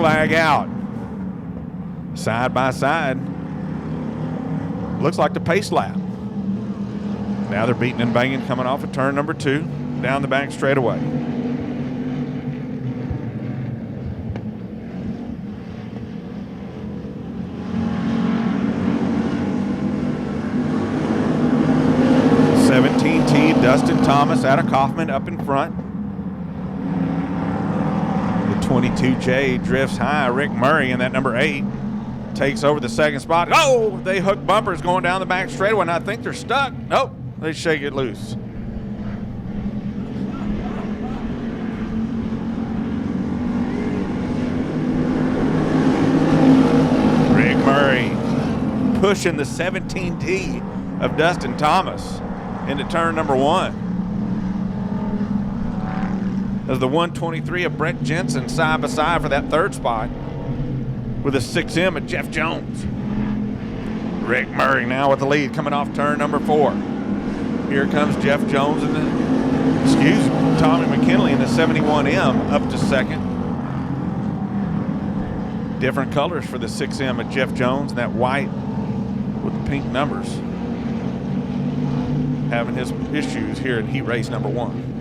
flag out. Side by side. Looks like the pace lap. Now they're beating and banging coming off of turn number 2 down the back straightaway. Dustin Thomas out of Kaufman up in front. The 22J drifts high. Rick Murray in that number 8 takes over the second spot. Oh, they hook bumpers going down the back straightaway, and I think they're stuck. Nope, they shake it loose. Rick Murray pushing the 17T of Dustin Thomas into turn number 1. As the 123 of Brett Jensen side by side for that third spot with a 6M of Jeff Jones. Rick Murray now with the lead coming off turn number 4. Here comes Jeff Jones and Tommy McKinley in the 71M up to second. Different colors for the 6M of Jeff Jones and that white with the pink numbers. Having his issues here in heat race number 1.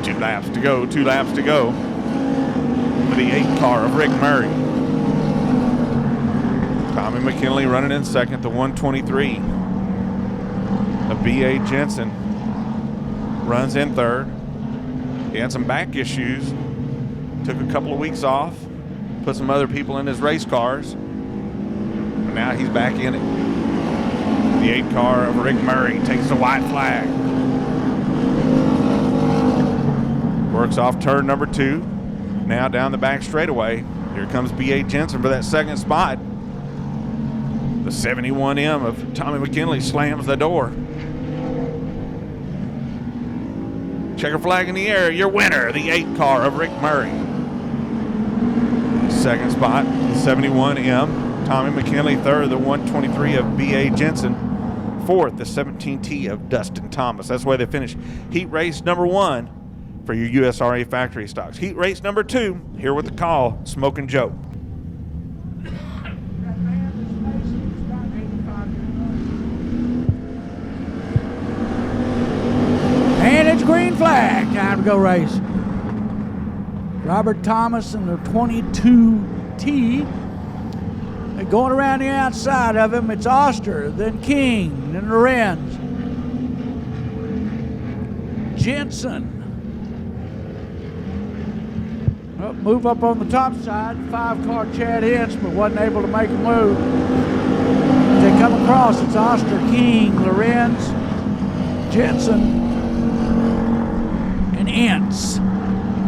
Two laps to go for the 8 car of Rick Murray. Tommy McKinley running in second, the 123 of B.A. Jensen runs in third. He had some back issues, took a couple of weeks off, put some other people in his race cars. Now he's back in it. The 8 car of Rick Murray takes the white flag. Works off turn number 2. Now down the back straightaway. Here comes B.A. Jensen for that second spot. The 71M of Tommy McKinley slams the door. Checker flag in the air. Your winner, the 8 car of Rick Murray. Second spot, the 71M. Tommy McKinley third, the 123 of B.A. Jensen. Fourth, the 17T of Dustin Thomas. That's why they finished heat race number 1 for your USRA factory stocks. Heat race number 2, here with the call, Smokin' Joe. And it's green flag. Time to go race. Robert Thomas and the 22T. Going around the outside of him, it's Oster, then King, then Lorenz. Jensen. Oh, move up on the top side. 5-car Chad Ince, but wasn't able to make a move. As they come across, it's Oster, King, Lorenz, Jensen, and Ince.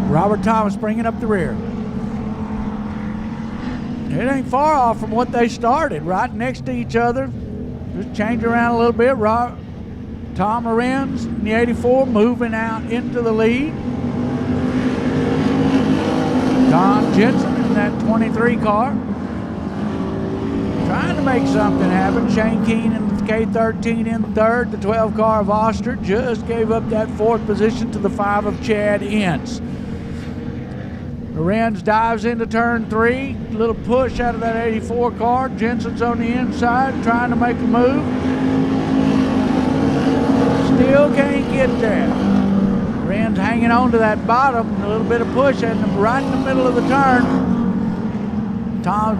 Robert Thomas bringing up the rear. It ain't far off from what they started, right next to each other. Just change around a little bit. Tom Lorenz in the 84 moving out into the lead. Don Jensen in that 23 car. Trying to make something happen. Shane Keene in the K13 in third. The 12 car of Oster just gave up that 4th position to the 5 of Chad Ince. Lorenz dives into turn 3. Little push out of that 84 car. Jensen's on the inside trying to make a move. Still can't get there. Lorenz hanging on to that bottom. A little bit of push at him right in the middle of the turn. Tom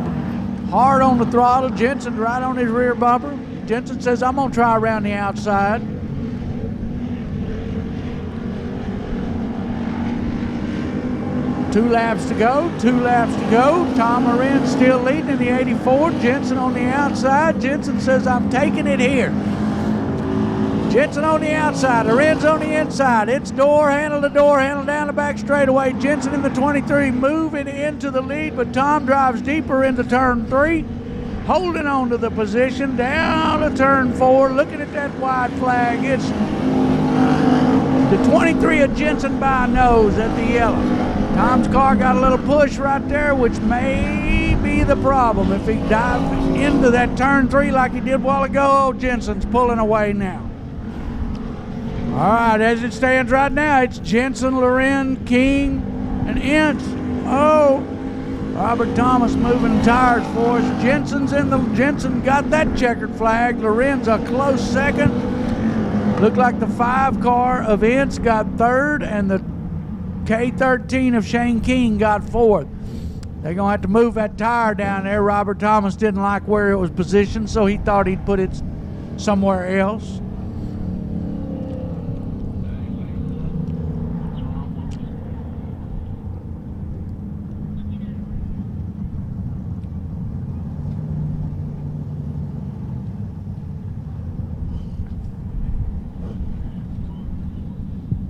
hard on the throttle. Jensen's right on his rear bumper. Jensen says, I'm going to try around the outside. Two laps to go. Tom Lorenz still leading in the 84. Jensen on the outside. Jensen says, I'm taking it here. Jensen on the outside. Lorenz on the inside. It's door handle to door handle down the back straightaway. Jensen in the 23 moving into the lead, but Tom drives deeper into turn 3. Holding on to the position down to turn 4. Looking at that white flag. It's the 23 of Jensen by nose at the yellow. Tom's car got a little push right there, which may be the problem. If he dives into that turn 3 like he did a while ago, Jensen's pulling away now. All right, as it stands right now, it's Jensen, Loren, King, and Ince. Oh, Robert Thomas moving tires for us. Jensen got that checkered flag. Loren's a close second. Looked like the 5 car of Ince got third, and the K13 of Shane King got fourth. They're going to have to move that tire down there. Robert Thomas didn't like where it was positioned, so he thought he'd put it somewhere else.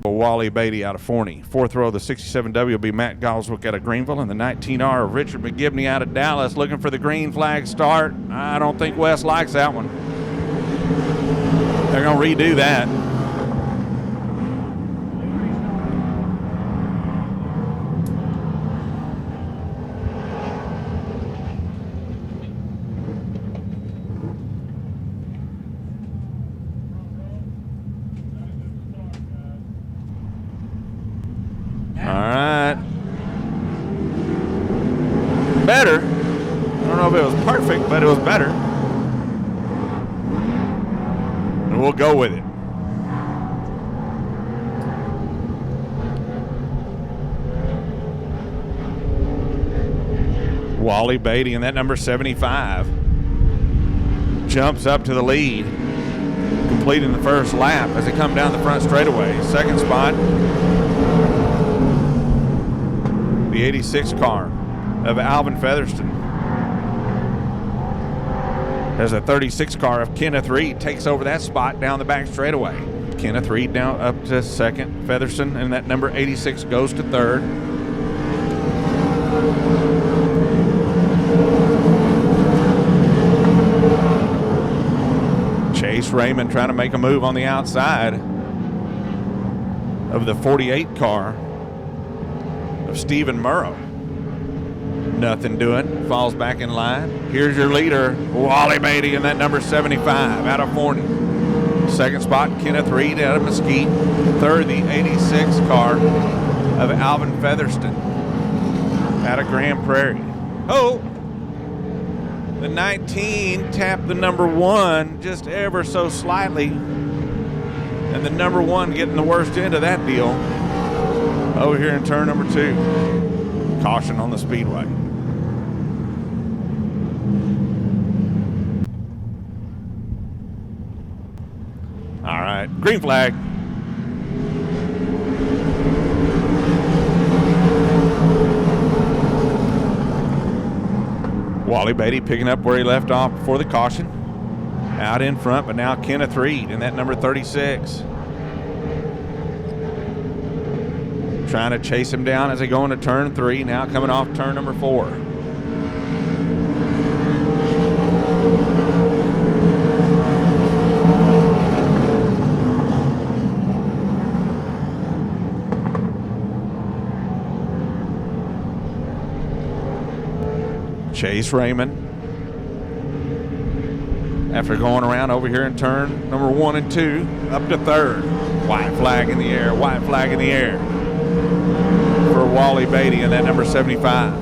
Wally Beatty out of Forney. Fourth row of the 67W will be Matt Goswick out of Greenville, and the 19R of Richard McGibney out of Dallas, looking for the green flag start. I don't think Wes likes that one. They're going to redo that. Better. I don't know if it was perfect, but it was better. And we'll go with it. Wally Beatty and that number 75 jumps up to the lead, completing the first lap as they come down the front straightaway. Second spot, the 86 car of Alvin Featherston. As a 36 car of Kenneth Reed takes over that spot down the back straightaway. Kenneth Reed down up to second. Featherston and that number 86 goes to third. Chase Raymond trying to make a move on the outside of the 48 car of Stephen Murrow. Nothing doing, falls back in line. Here's your leader, Wally Beatty, and that number 75 out of Forney. Second spot, Kenneth Reed out of Mesquite. Third, the 86 car of Alvin Featherston out of Grand Prairie. Oh, the 19 tapped the number 1 just ever so slightly, and the number 1 getting the worst end of that deal over here in turn number 2. Caution on the Speedway. All right, green flag. Wally Beatty picking up where he left off before the caution. Out in front, but now Kenneth Reed in that number 36. Trying to chase him down as they go into turn 3, now coming off turn number 4. Chase Raymond, after going around over here in turn number 1 and 2, up to third. White flag in the air, white flag in the air for Wally Beatty and that number 75.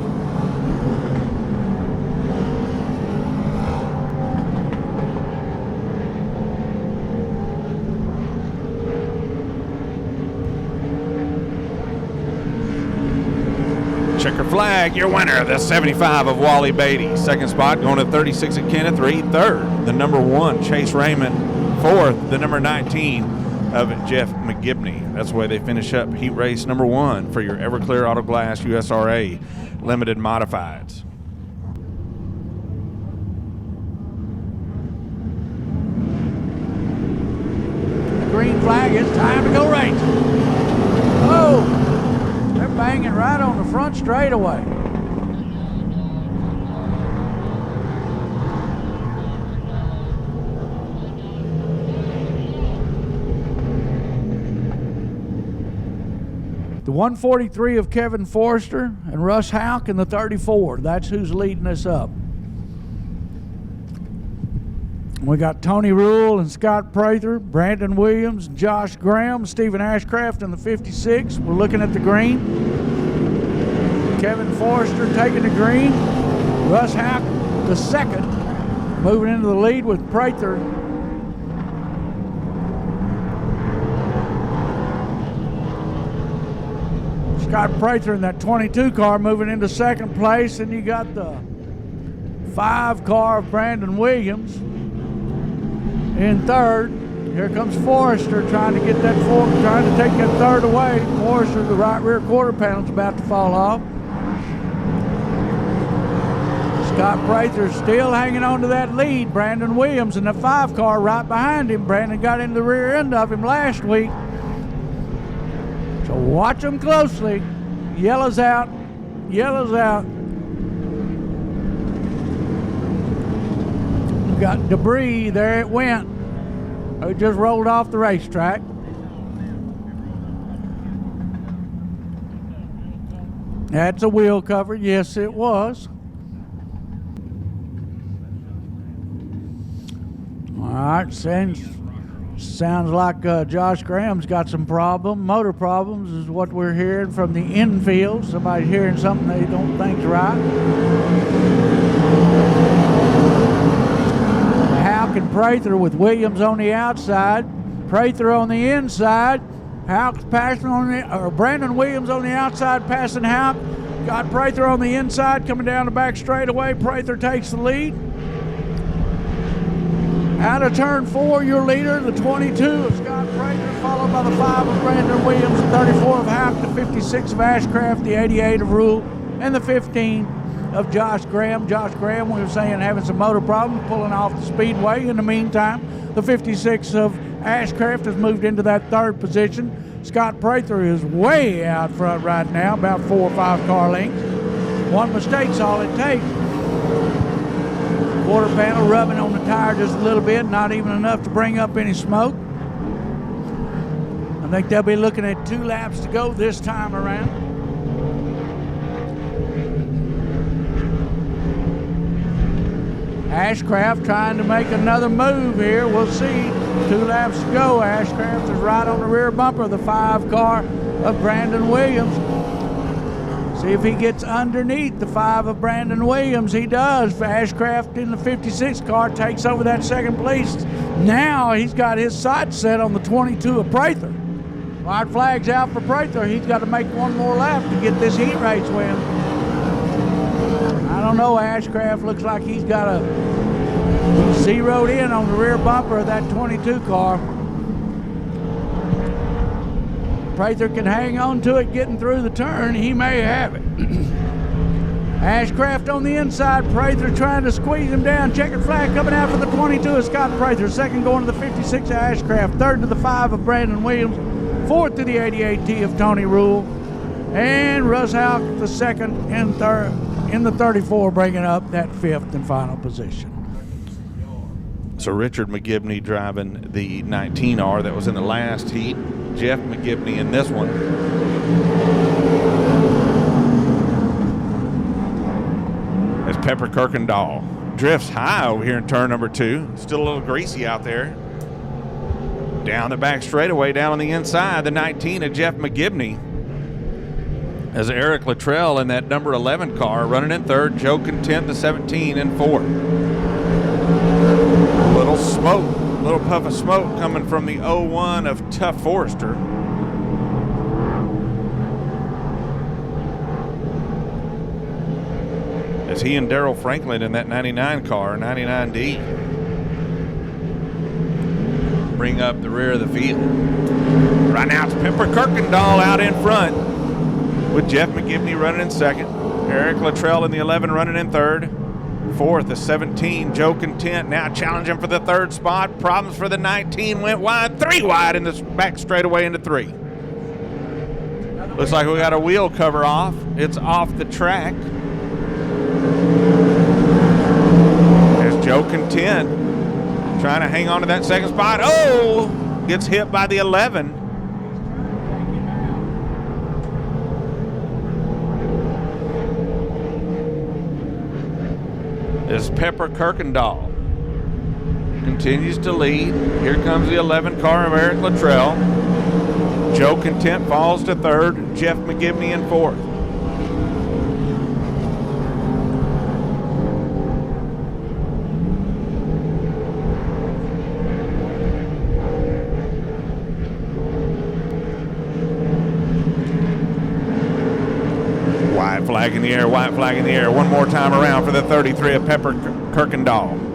Checker flag, your winner, the 75 of Wally Beatty. Second spot going to 36 at Kenneth Reed. Third, the number 1, Chase Raymond. Fourth, the number 19 of Jeff McGibney. That's the way they finish up heat race number 1 for your Everclear Auto Glass USRA Limited Modifieds. Green flag, it's time to go race. Oh! They're banging right on the front straightaway. The 143 of Kevin Forrester and Russ Houck in the 34. That's who's leading us up. We got Tony Rule and Scott Prather, Brandon Williams, Josh Graham, Stephen Ashcraft in the 56. We're looking at the green. Kevin Forrester taking the green. Russ Hack, the second, moving into the lead with Prather. Scott Prather in that 22 car moving into second place, and you got the 5 car of Brandon Williams in third. Here comes Forrester trying to get that trying to take that third away. Forrester, the right rear quarter panel's about to fall off. Scott Prather still hanging on to that lead. Brandon Williams in the 5 car right behind him. Brandon got in the rear end of him last week. So watch them closely. Yellow's out. Yellow's out. We got debris. There it went. It just rolled off the racetrack. That's a wheel cover. Yes, it was. All right, sounds like Josh Graham's got some motor problems is what we're hearing from the infield. Somebody's hearing something they don't think's right. Houck and Prather with Williams on the outside, Prather on the inside. Houck's passing Brandon Williams on the outside, passing Houck. Got Prather on the inside, coming down the back straightaway. Prather takes the lead. Out of turn 4, your leader, the 22 of Scott Prather, followed by the 5 of Brandon Williams, the 34 of Houck, the 56 of Ashcraft, the 88 of Rule, and the 15 of Josh Graham. Josh Graham, we were saying, having some motor problems, pulling off the Speedway. In the meantime, the 56 of Ashcraft has moved into that third position. Scott Prather is way out front right now, about 4 or 5 car lengths. One mistake's all it takes. Quarter panel rubbing on the tire just a little bit, not even enough to bring up any smoke. I think they'll be looking at 2 laps to go this time around. Ashcraft trying to make another move here. We'll see. 2 laps to go. Ashcraft is right on the rear bumper of the 5 car of Brandon Williams. See if he gets underneath the 5 of Brandon Williams. He does. Ashcraft in the 56 car takes over that second place. Now he's got his sights set on the 22 of Prather. White flag's out for Prather. He's got to make 1 more lap to get this heat race win. I don't know. Ashcraft looks like he's zeroed in on the rear bumper of that 22 car. Prather can hang on to it getting through the turn. He may have it. Ashcraft on the inside. Prather trying to squeeze him down. Checkered flag coming out for the 22 of Scott Prather. Second going to the 56 of Ashcraft. Third to the 5 of Brandon Williams. Fourth to the 88T of Tony Rule. And Russ Houck the second and third in the 34, bringing up that 5th and final position. So Richard McGibney driving the 19R that was in the last heat. Jeff McGibney in this one. As Pepper Kirkendall drifts high over here in turn number 2. Still a little greasy out there. Down the back straightaway, down on the inside, the 19 of Jeff McGibney. As Eric Luttrell in that number 11 car running in third. Joe Content, the 17, in fourth. Little smoke, little puff of smoke coming from the 01 of Tough Forrester. As he and Darrell Franklin in that 99 car, 99D, bring up the rear of the field. Right now it's Pepper Kirkendall out in front with Jeff McGibney running in second. Eric Luttrell in the 11 running in third. Fourth, the 17, Joe Content, now challenging for the third spot. Problems for the 19, went wide, 3 wide in the back straightaway into 3. Looks like we got a wheel cover off. It's off the track. There's Joe Content trying to hang on to that second spot. Oh, gets hit by the 11. Is Pepper Kirkendall. continues to lead. Here comes the 11 car of Eric Luttrell. Joe Content falls to third. Jeff McGibney in fourth. White flag in the air, white flag in the air. One more time around for the 33 of Pepper Kirkendall.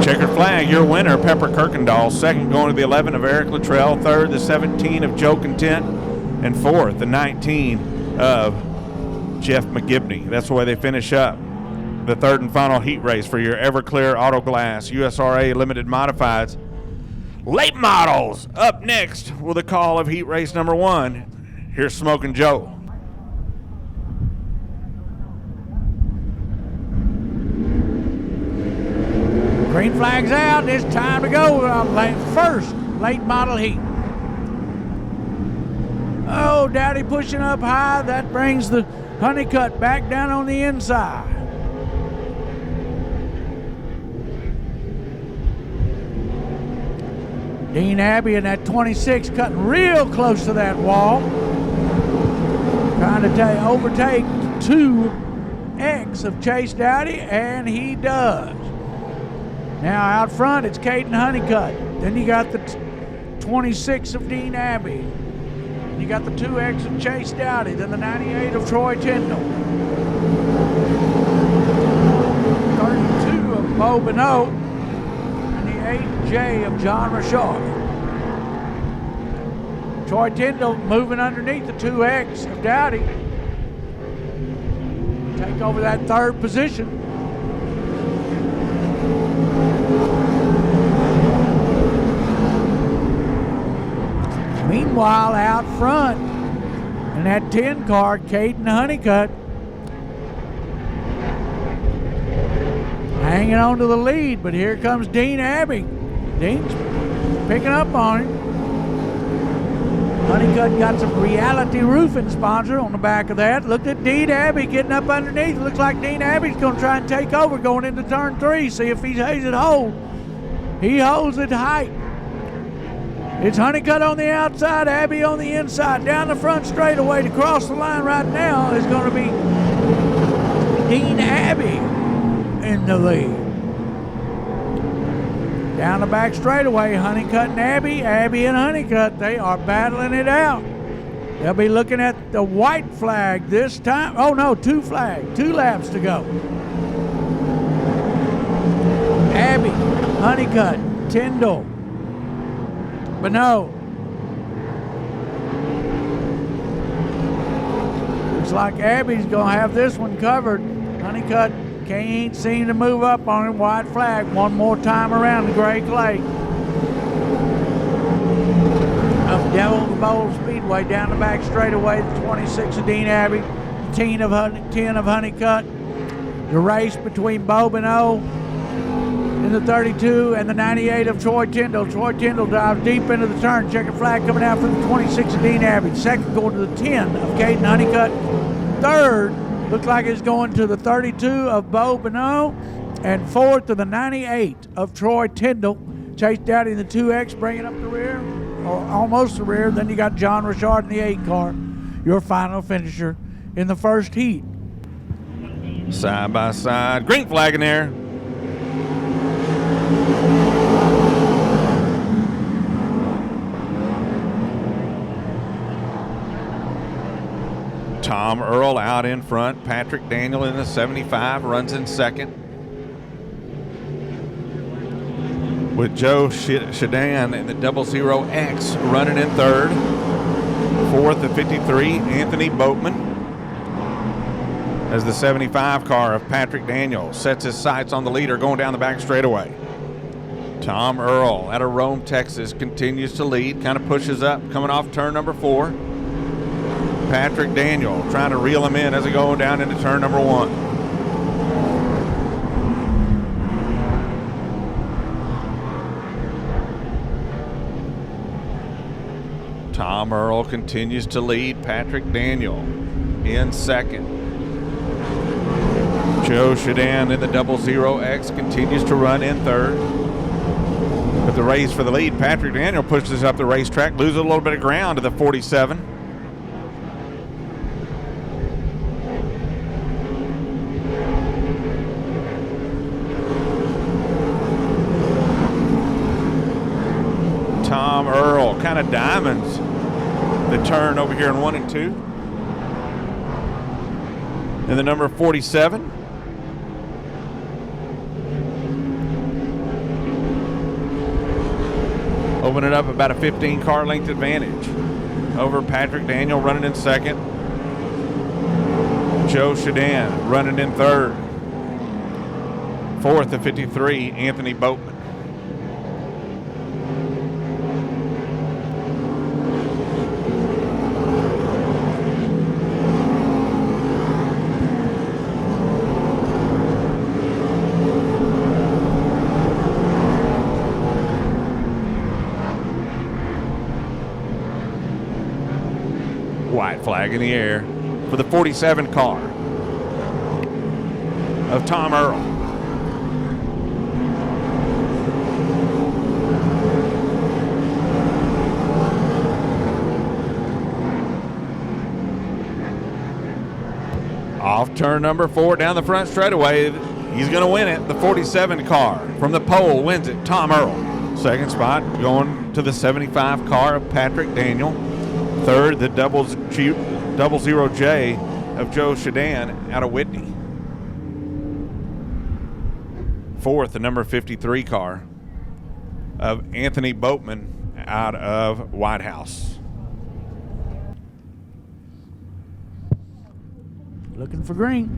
Checker flag, your winner, Pepper Kirkendall. Second going to the 11 of Eric Luttrell. Third, the 17 of Joe Content. And fourth, the 19 of Jeff McGibney. That's the way they finish up the third and final heat race for your Everclear Auto Glass USRA Limited Modifieds. Late models up next with a call of heat race number 1. Here's Smokin' Joe. Green flag's out. It's time to go. First late model heat. Oh, Dowdy pushing up high. That brings the Honeycutt back down on the inside. Dean Abbey in that 26 cutting real close to that wall. Trying to overtake 2X of Chase Dowdy, and he does. Now out front, it's Caden Honeycutt. Then you got the 26 of Dean Abbey. You got the 2X of Chase Dowdy, then the 98 of Troy Tyndall. 32 of Bo Bonneau, and the 8J of John Richard. Troy Tyndall moving underneath the 2X of Dowdy. Take over that third position. Meanwhile, out front in that 10 car, Caden Honeycutt hanging on to the lead, but here comes Dean Abbey. Dean's picking up on him. Honeycutt got some Reality Roofing sponsor on the back of that. Looked at Dean Abbey getting up underneath. Looks like Dean Abbey's going to try and take over going into turn 3. See if he has it hold. He holds it tight. It's Honeycutt on the outside, Abbey on the inside. Down the front straightaway to cross the line right now is going to be Dean Abbey in the lead. Down the back straightaway, Honeycutt and Abbey, Abbey and Honeycutt, they are battling it out. They'll be looking at the white flag this time. Oh no, 2 flags, 2 laps to go. Abbey, Honeycutt, Tyndall, Bonneau. Looks like Abbey's going to have this one covered. Honeycutt can't seem to move up on him. White flag one more time around the gray clay of Devil's Bowl Speedway. Down the back straightaway, the 26 of Dean Abbey, 10 of Honeycutt. The race between Bo Bonneau in the 32 and the 98 of Troy Tyndall. Troy Tyndall drives deep into the turn. Checkered flag coming out for the 26 of Dean Abbey. Second going to the 10 of Caden Honeycutt. Third looks like it's going to the 32 of Bo Bonneau. And fourth to the 98 of Troy Tyndall. Chase Dowdy in the 2X bringing up the rear, or almost the rear. Then you got John Richard in the 8 car. Your final finisher in the first heat. Side by side. Green flag in there. Tom Earl out in front. Patrick Daniel in the 75 runs in second. With Joe Shadan in the 00X running in third. Fourth, the 53, Anthony Boatman, as the 75 car of Patrick Daniel sets his sights on the leader going down the back straightaway. Tom Earl out of Rome, Texas, continues to lead, kind of pushes up, coming off turn number 4. Patrick Daniel trying to reel him in as they go down into turn number 1. Tom Earl continues to lead Patrick Daniel in second. Joe Shadan in the 00X continues to run in third. But the race for the lead, Patrick Daniel pushes up the racetrack, loses a little bit of ground to the 47. Tom Earl kind of diamonds the turn over here in 1 and 2. And the number 47. Opening up about a 15 car length advantage over Patrick Daniel running in second. Joe Shadan running in third. Fourth, the 53, Anthony Boatman. White flag in the air for the 47 car of Tom Earl. Off turn number 4 down the front straightaway. He's going to win it. The 47 car from the pole wins it. Tom Earl. Second spot going to the 75 car of Patrick Daniel. Third, the 00J of Joe Shadan out of Whitney. Fourth, the number 53 car of Anthony Boatman out of White House. Looking for green.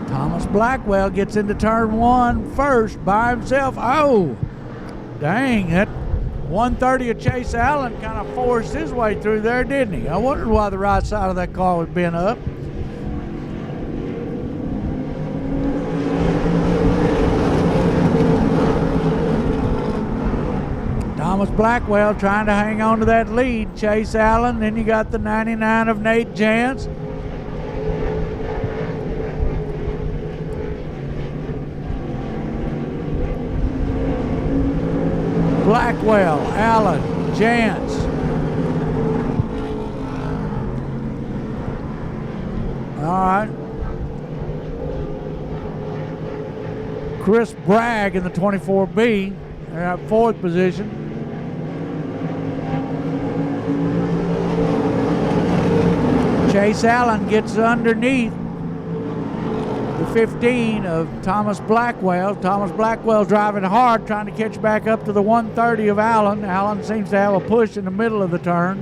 Thomas Blackwell gets into turn 1 first by himself. Oh, dang, that 130 of Chase Allen kind of forced his way through there, didn't he? I wondered why the right side of that car was bent up. Thomas Blackwell trying to hang on to that lead. Chase Allen, then you got the 99 of Nate Jantz. Blackwell, Allen, Jantz. All right. Chris Bragg in the 24B. They're at 4th position. Chase Allen gets underneath the 15 of Thomas Blackwell. Thomas Blackwell driving hard, trying to catch back up to the 130 of Allen. Allen seems to have a push in the middle of the turn.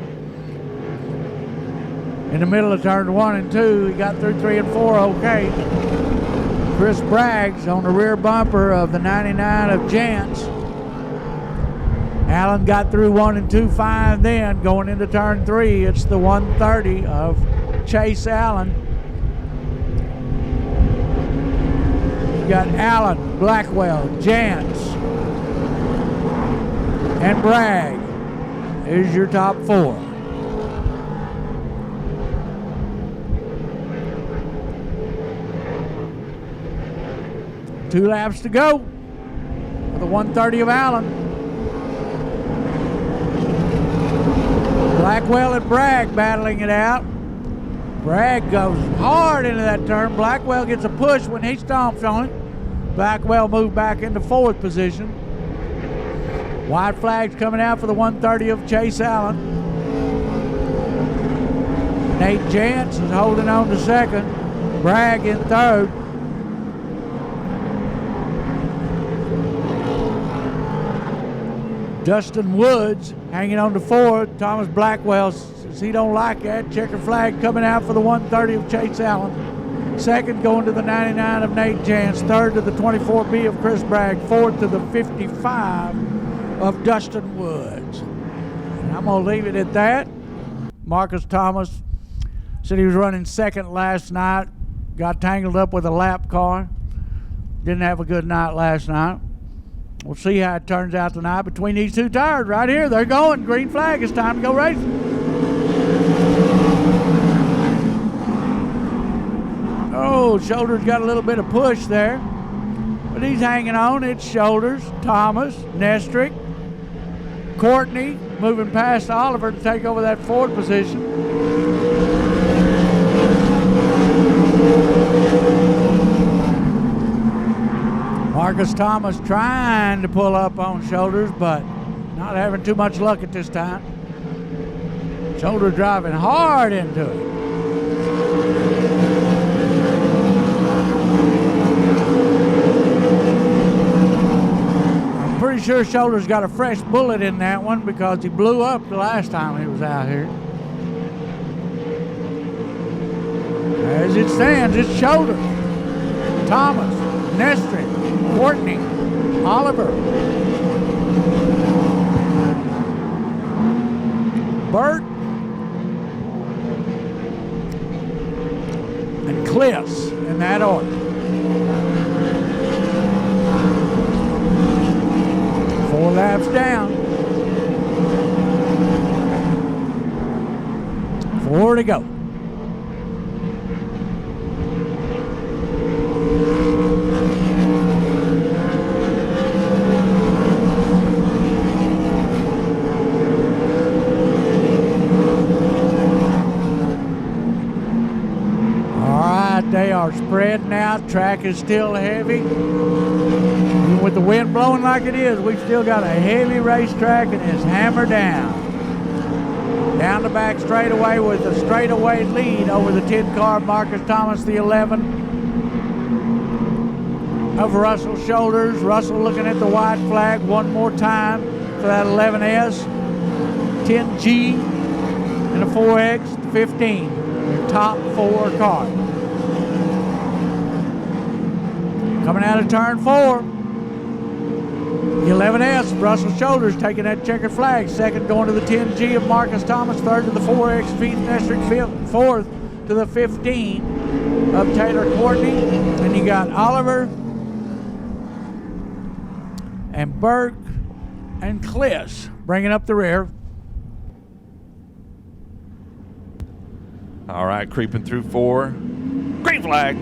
In the middle of turn 1 and 2, he got through 3 and 4 okay. Chris Bragg's on the rear bumper of the 99 of Jantz. Allen got through 1 and 2 fine then. Going into turn 3, it's the 130 of Chase Allen. You got Allen, Blackwell, Jantz, and Bragg. Here's your top 4. Two laps to go for the 130 of Allen. Blackwell and Bragg battling it out. Bragg goes hard into that turn. Blackwell gets a push when he stomps on it. Blackwell moved back into 4th position. White flags coming out for the 130 of Chase Allen. Nate Jantz is holding on to 2nd. Bragg in 3rd. Dustin Woods hanging on to 4th. Thomas Blackwell says he don't like that. Checker flag coming out for the 130 of Chase Allen. 2nd going to the 99 of Nate Jantz. 3rd to the 24B of Chris Bragg. 4th to the 55 of Dustin Woods. And I'm going to leave it at that. Marcus Thomas said he was running 2nd last night. Got tangled up with a lap car. Didn't have a good night last night. We'll see how it turns out tonight between these two tires right here. They're going. Green flag. It's time to go racing. Oh, Shoulders got a little bit of push there. But he's hanging on. It's Shoulders, Thomas, Nestrick, Courtney moving past Oliver to take over that Ford position. Marcus Thomas trying to pull up on Shoulders, but not having too much luck at this time. Shoulders driving hard into it. I'm pretty sure Shoulders got a fresh bullet in that one because he blew up the last time he was out here. As it stands, it's Shoulders, Thomas, Nestrick, Courtney, Oliver, Burt, and Cliffs in that order. Four laps down. 4 to go. They are spreading out. Track is still heavy. Even with the wind blowing like it is, we've still got a heavy racetrack and it's hammered down. Down the back straightaway with a straightaway lead over the 10 car Marcus Thomas, the 11 of Russell Shoulders. Russell looking at the white flag one more time for that 11S, 10G, and a 4X, 15. Your top 4 cars. Coming out of turn 4, the 11S, Russell Shoulders taking that checkered flag. Second going to the 10G of Marcus Thomas. Third to the 4X, Nestrick. Fourth to the 15 of Taylor Courtney. And you got Oliver and Burke and Cliffs bringing up the rear. All right, creeping through 4. Green flag.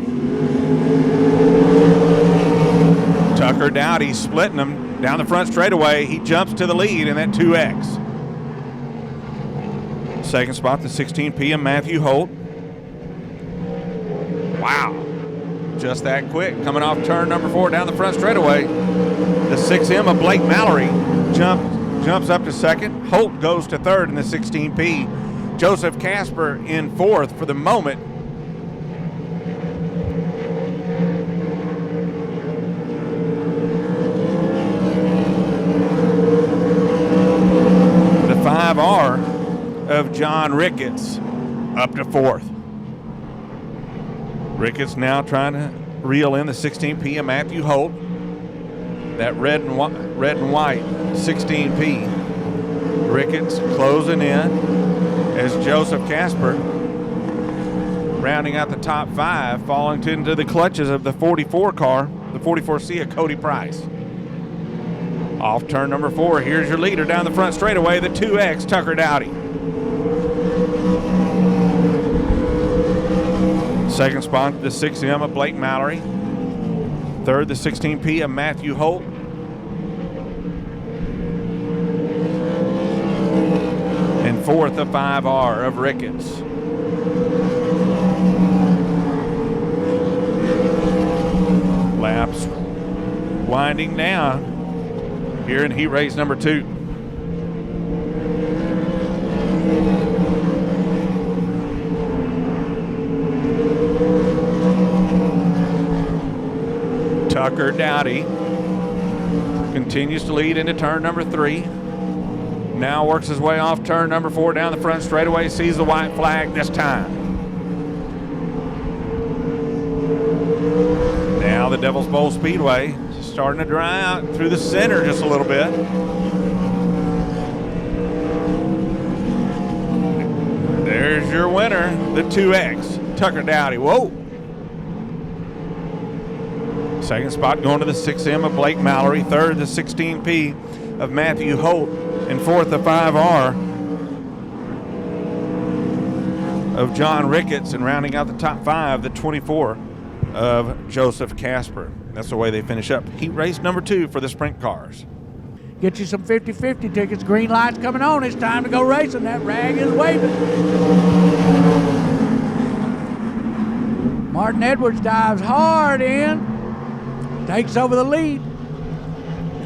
Tucker Dowdy splitting them down the front straightaway. He jumps to the lead in that 2X. Second spot, the 16P of Matthew Holt. Wow. Just that quick. Coming off turn number 4 down the front straightaway. The 6M of Blake Mallory jumps up to second. Holt goes to third in the 16P. Joseph Casper in fourth for the moment. The 5R of John Ricketts up to fourth. Ricketts now trying to reel in the 16P of Matthew Holt. That red and white 16P. Ricketts closing in as Joseph Casper rounding out the top 5, falling into the clutches of the 44 car, the 44C of Cody Price. Off turn number 4, here's your leader down the front straightaway, the 2X, Tucker Dowdy. Second spot, the 6M of Blake Mallory. Third, the 16P of Matthew Holt. And fourth, the 5R of Ricketts. Laps winding down here in heat race number 2. Tucker Dowdy continues to lead into turn number 3. Now works his way off turn number 4 down the front straightaway, sees the white flag this time. Now the Devil's Bowl Speedway starting to dry out through the center just a little bit. There's your winner, the 2X, Tucker Dowdy. Whoa. Second spot going to the 6M of Blake Mallory. Third, the 16P of Matthew Holt. And fourth, the 5R of John Ricketts. And rounding out the top 5, the 24 of Joseph Casper. That's the way they finish up heat race number 2 for the sprint cars. Get you some 50-50 tickets. Green light's coming on. It's time to go racing. That rag is waving. Martin Edwards dives hard in. Takes over the lead.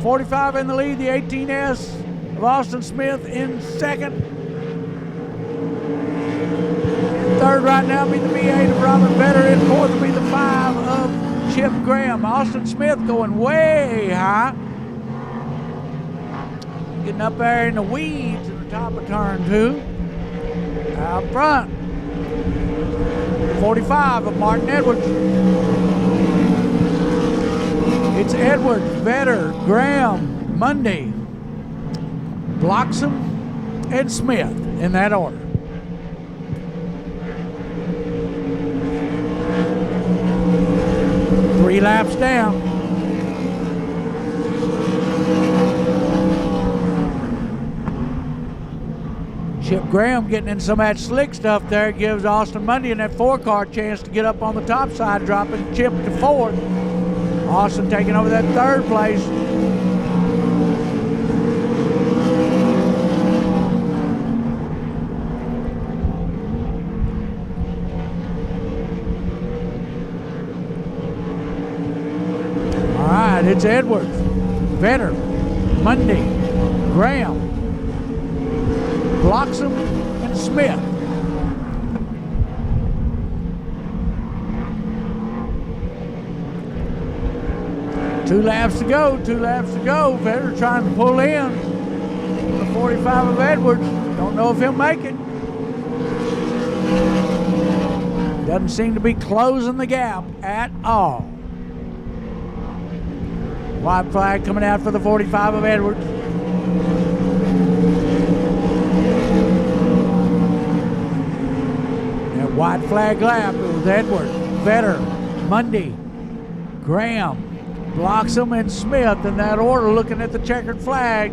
45 in the lead. The 18S of Austin Smith in second. In third right now be the V8 of Robert Vetter. In fourth will be the 5 of Chip Graham. Austin Smith going way high. Getting up there in the weeds at the top of turn 2. Out front, 45 of Martin Edwards. It's Edwards, Vetter, Graham, Mundy, Bloxham, and Smith in that order. Three laps down. Chip Graham getting in some of that slick stuff there gives Austin Mundy and that 4-car chance to get up on the top side, dropping Chip to 4th. Austin taking over that 3rd place. All right, it's Edwards, Vetter, Mundy, Graham, Bloxham, and Smith. Two laps to go. Vetter trying to pull in the 45 of Edwards. Don't know if he'll make it. Doesn't seem to be closing the gap at all. White flag coming out for the 45 of Edwards. That white flag lap, it was Edwards, Vetter, Mundy, Graham, Bloxham, and Smith in that order, looking at the checkered flag.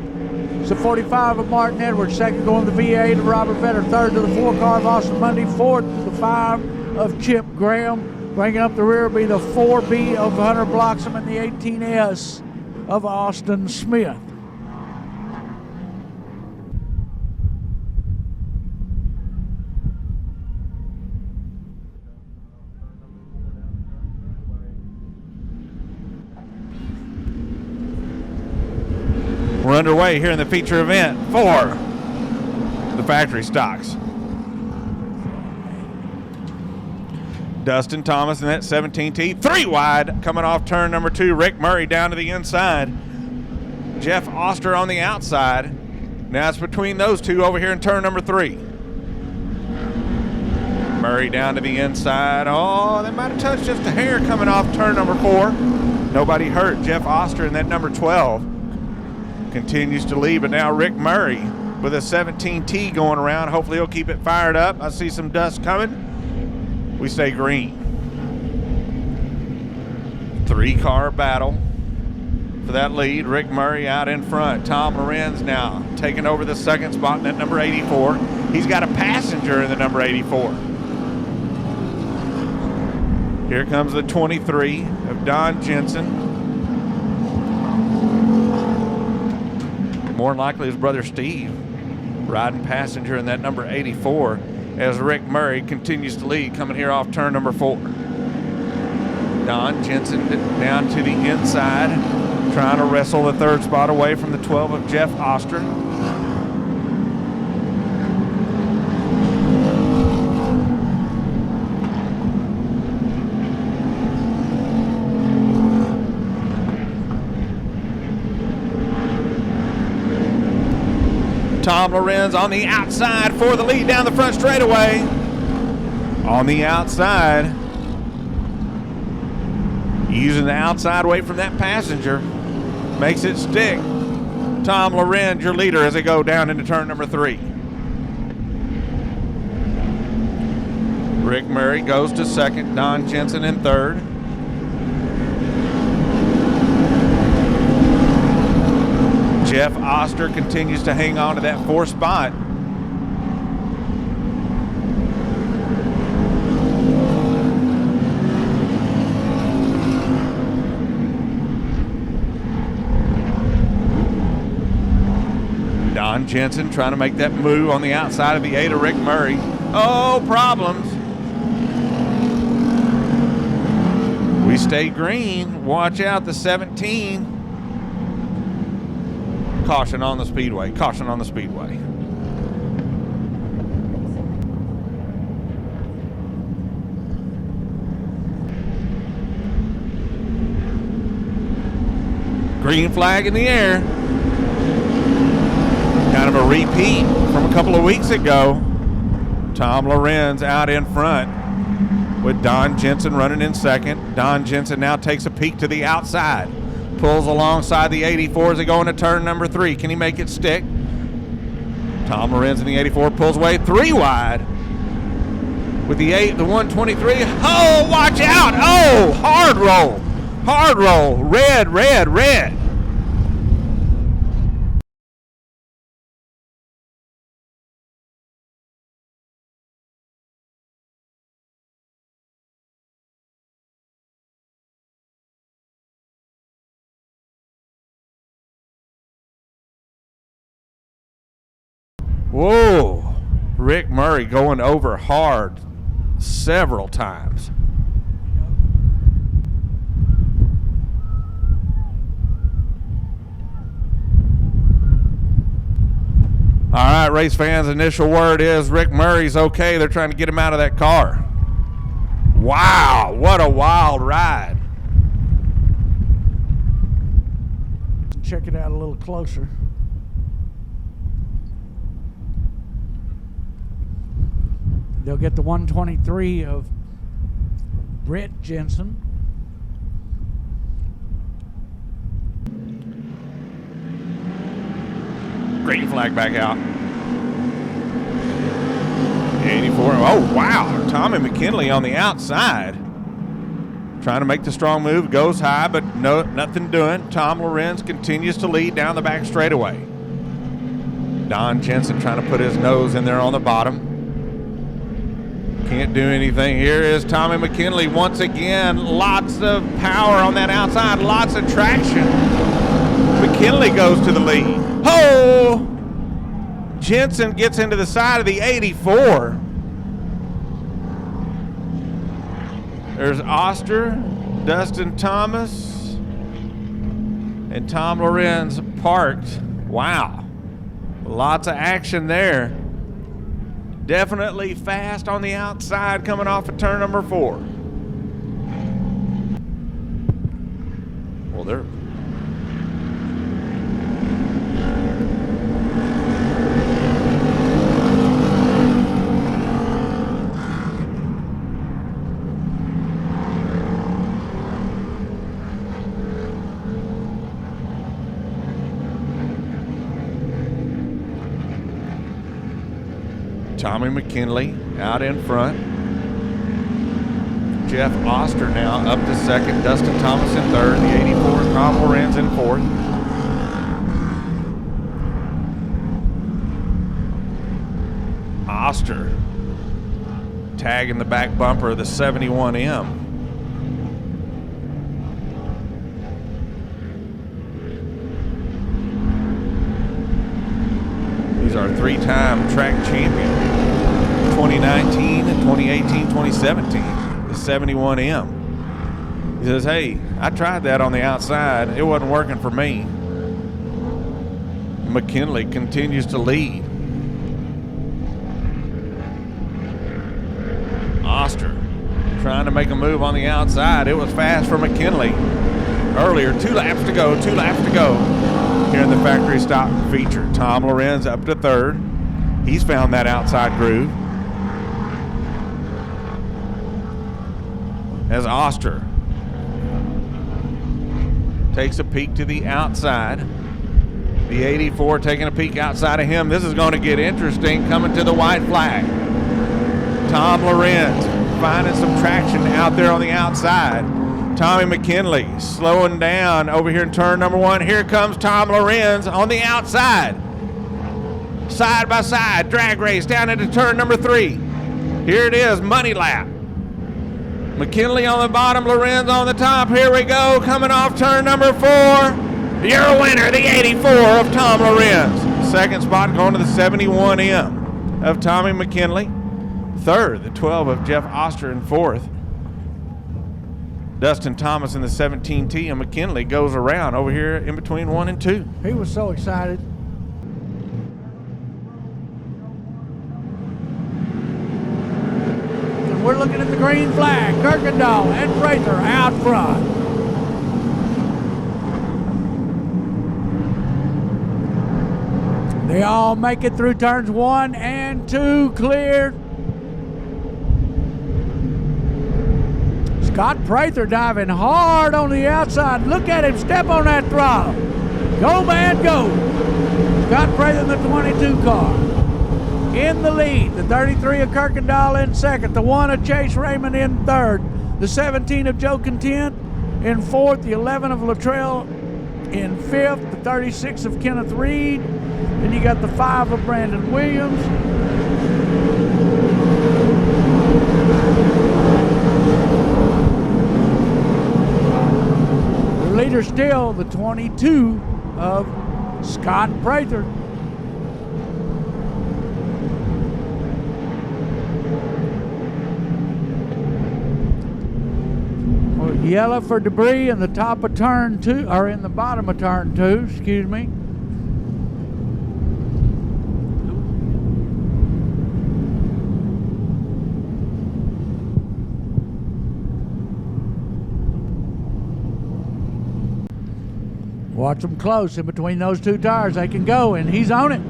It's the 45 of Martin Edwards, second going to the V8 of Robert Vetter, third to the 4-car of Austin Mundy, fourth to the 5 of Chip Graham. Bringing up the rear will be the 4B of Hunter Bloxham and the 18S of Austin Smith. We're underway here in the feature event for the factory stocks. Dustin Thomas in that 17T, 3 wide, coming off turn number 2. Rick Murray down to the inside. Jeff Oster on the outside. Now it's between those two over here in turn number 3. Murray down to the inside. Oh, they might have touched just a hair coming off turn number 4. Nobody hurt. Jeff Oster in that number 12 continues to lead, but now Rick Murray with a 17T going around. Hopefully he'll keep it fired up. I see some dust coming. We stay green. 3-car battle for that lead. Rick Murray out in front. Tom Lorenz now taking over the second spot in that number 84. He's got a passenger in the number 84. Here comes the 23 of Don Jensen. More than likely his brother Steve riding passenger in that number 84 as Rick Murray continues to lead coming here off turn number 4. Don Jensen down to the inside, trying to wrestle the 3rd spot away from the 12 of Jeff Oster. Tom Lorenz on the outside for the lead down the front straightaway. On the outside. Using the outside weight from that passenger. Makes it stick. Tom Lorenz, your leader, as they go down into turn number 3. Rick Murray goes to second. Don Jensen in third. Jeff Oster continues to hang on to that 4th spot. Don Jensen trying to make that move on the outside of the 8 of Rick Murray. Oh, problems. We stay green. Watch out, the 17. Caution on the Speedway. Caution on the Speedway. Green flag in the air. Kind of a repeat from a couple of weeks ago. Tom Lorenz out in front with Don Jensen running in second. Don Jensen now takes a peek to the outside. Pulls alongside the 84 as they go into turn number 3. Can he make it stick? Tom Lorenz in the 84 pulls away 3 wide. With the 8, the 123. Oh, watch out. Oh, hard roll. Hard roll. Red, red, red. Whoa, Rick Murray going over hard several times. All right, race fans, initial word is Rick Murray's okay. They're trying to get him out of that car. Wow, what a wild ride. Check it out a little closer. They'll get the 123 of Brett Jensen. Green flag back out. 84. Oh, wow. Tommy McKinley on the outside. Trying to make the strong move. Goes high, but no, nothing doing. Tom Lorenz continues to lead down the back straightaway. Don Jensen trying to put his nose in there on the bottom. Can't do anything. Here is Tommy McKinley once again. Lots of power on that outside. Lots of traction. McKinley goes to the lead. Oh! Jensen gets into the side of the 84. There's Oster, Dustin Thomas, and Tom Lorenz parked. Wow. Lots of action there. Definitely fast on the outside coming off of turn number 4. Well, they're... Tommy McKinley out in front. Jeff Oster now up to second. Dustin Thomas in third. The 84, Tom Lorenz in fourth. Oster tagging the back bumper of the 71M. He's our 3-time track champion. 2019 and 2018, 2017, the 71M. He says, hey, I tried that on the outside. It wasn't working for me. McKinley continues to lead. Oster trying to make a move on the outside. It was fast for McKinley. Earlier, 2 laps to go, 2 laps to go. Here in the factory stock feature. Tom Lorenz up to third. He's found that outside groove. As Oster takes a peek to the outside. The 84 taking a peek outside of him. This is going to get interesting coming to the white flag. Tom Lorenz finding some traction out there on the outside. Tommy McKinley slowing down over here in turn number 1. Here comes Tom Lorenz on the outside. Side by side, drag race down into turn number 3. Here it is, money lap. McKinley on the bottom, Lorenz on the top. Here we go, coming off turn number 4. Your winner, the 84 of Tom Lorenz. Second spot going to the 71M of Tommy McKinley. Third, the 12 of Jeff Oster in fourth. Dustin Thomas in the 17T, and McKinley goes around over here in between 1 and 2. He was so excited. And we're looking at the green flag. Kirkendall and Prather out front. They all make it through turns 1 and 2 cleared. Scott Prather diving hard on the outside. Look at him step on that throttle. Go, man, go. Scott Prather in the 22 car. In the lead, the 33 of Kirkendall in second, the 1 of Chase Raymond in third, the 17 of Joe Content in fourth, the 11 of Luttrell in fifth, the 36 of Kenneth Reed, then you got the 5 of Brandon Williams. The leader still the 22 of Scott Prather. Yellow for debris in the top of turn 2, or in the bottom of turn 2, excuse me. Watch them close in between those 2 tires. They can go, and he's on it.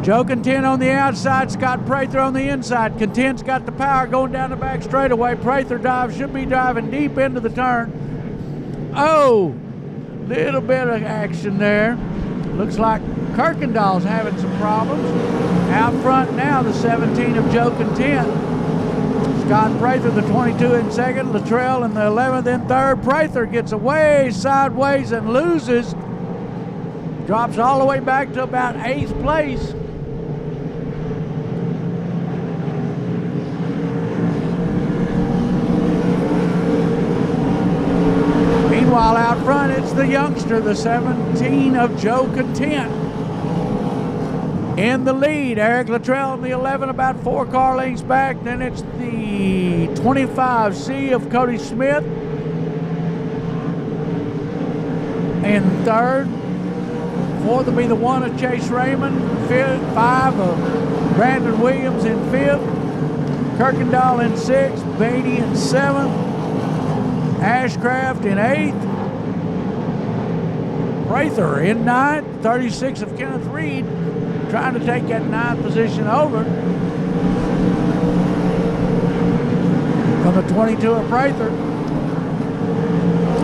Joe Content on the outside, Scott Prather on the inside. Content's got the power going down the back straightaway. Prather should be driving deep into the turn. Oh, little bit of action there. Looks like Kirkendall's having some problems. Out front now, the 17 of Joe Content. Scott Prather, the 22 in second. Luttrell in the 11th in third. Prather gets away sideways and loses. Drops all the way back to about 8th place. Meanwhile, out front, it's the youngster, the 17 of Joe Content. In the lead, Eric Luttrell in the 11, about 4 car lengths back. Then it's the 25C of Cody Smith in third. Fourth will be the 1 of Chase Raymond. 5 of Brandon Williams in 5th. Kirkendall in 6th. Beatty in 7th. Ashcraft in 8th. Prather in 9th. 36 of Kenneth Reed trying to take that 9th position over. From the 22 of Prather.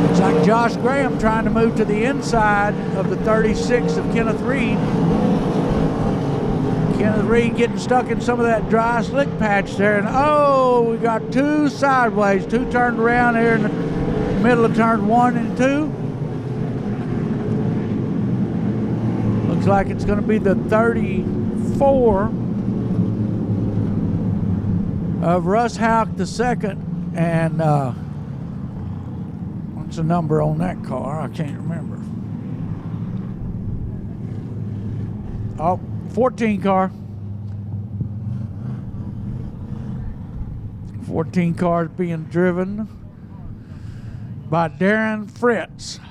It's like Josh Graham trying to move to the inside of the 36 of Kenneth Reed. Kenneth Reed getting stuck in some of that dry slick patch there. And oh, we got 2 sideways, 2 turned around here in the middle of turn 1 and 2. Looks like it's going to be the 34 of Russ Houck II. And what's the number on that car? I can't remember. Oh, 14 car. 14 cars being driven by Darren Fritz.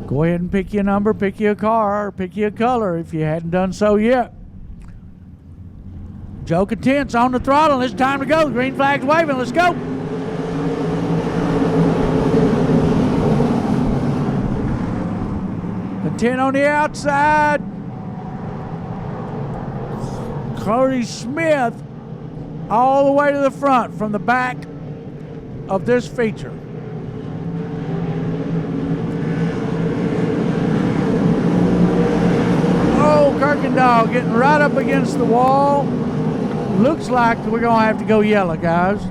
Go ahead and pick your number, pick your car, or pick your color if you hadn't done so yet. Joe Content's on the throttle. It's time to go. Green flag's waving. Let's go. Content on the outside. Cody Smith all the way to the front from the back of this feature. Luttrell getting right up against the wall. Looks like we're going to have to go yellow, guys.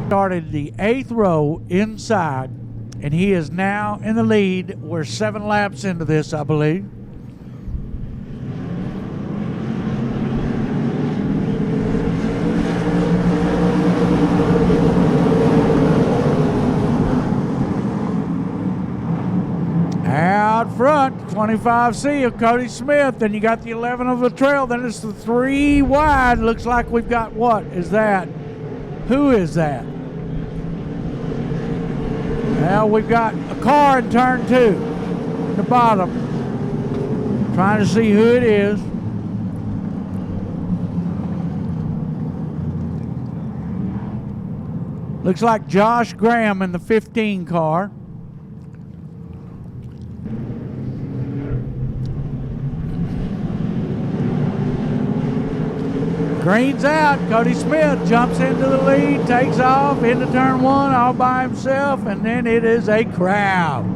Started the 8th row inside, and he is now in the lead. We're 7 laps into this, I believe. Out front, 25C of Cody Smith. Then you got the 11 of Luttrell. Then it's the 3 wide. Looks like we've got, what is that? Who is that? Well, we've got a car in turn 2 at the bottom. Trying to see who it is. Looks like Josh Graham in the 15 car. Green's out. Cody Smith jumps into the lead, takes off into turn 1 all by himself, and then it is a crowd.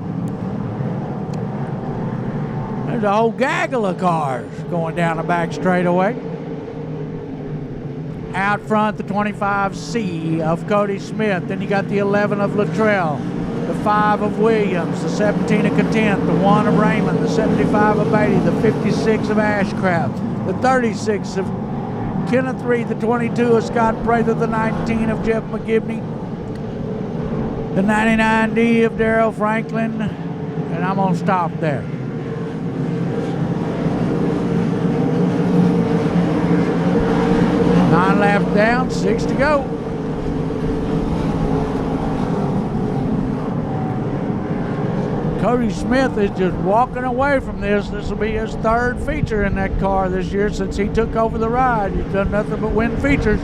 There's a whole gaggle of cars going down the back straightaway. Out front, the 25C of Cody Smith. Then you got the 11 of Luttrell, the 5 of Williams, the 17 of Content, the 1 of Raymond, the 75 of Beatty, the 56 of Ashcraft, the 36 of Kenneth Reed, the 22 of Scott Prather, the 19 of Jeff McGibney, the 99D of Darrell Franklin, and I'm going to stop there. Nine laps down, 6 to go. Cody Smith is just walking away from this. This will be his 3rd feature in that car this year since he took over the ride. He's done nothing but win features.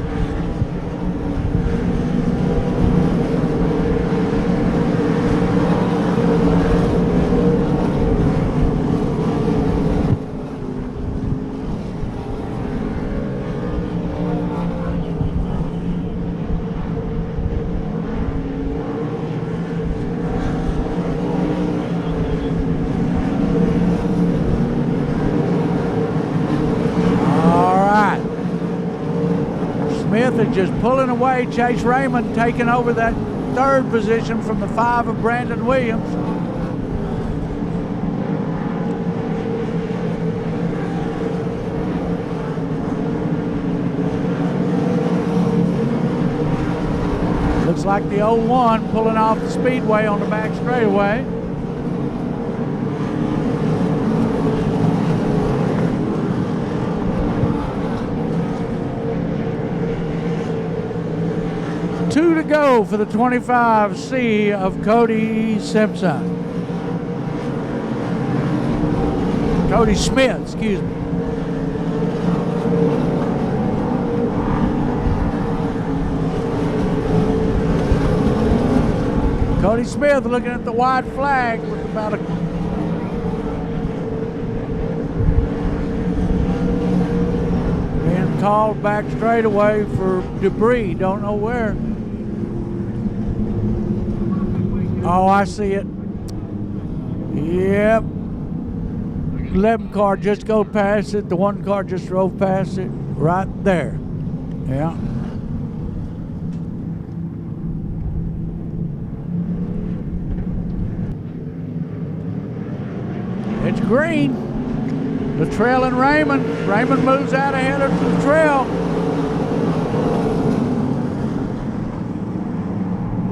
Just pulling away. Chase Raymond taking over that 3rd position from the 5 of Brandon Williams. Looks like the 01 pulling off the Speedway on the back straightaway. Two to go for the 25C of Cody Simpson. Cody Smith, excuse me. Cody Smith looking at the white flag with about a being called back straight away for debris, don't know where. Oh, I see it. Yep. 11 car just go past it. The 1 car just drove past it. Right there. Yeah. It's green. Luttrell and Raymond. Raymond moves out ahead of Luttrell.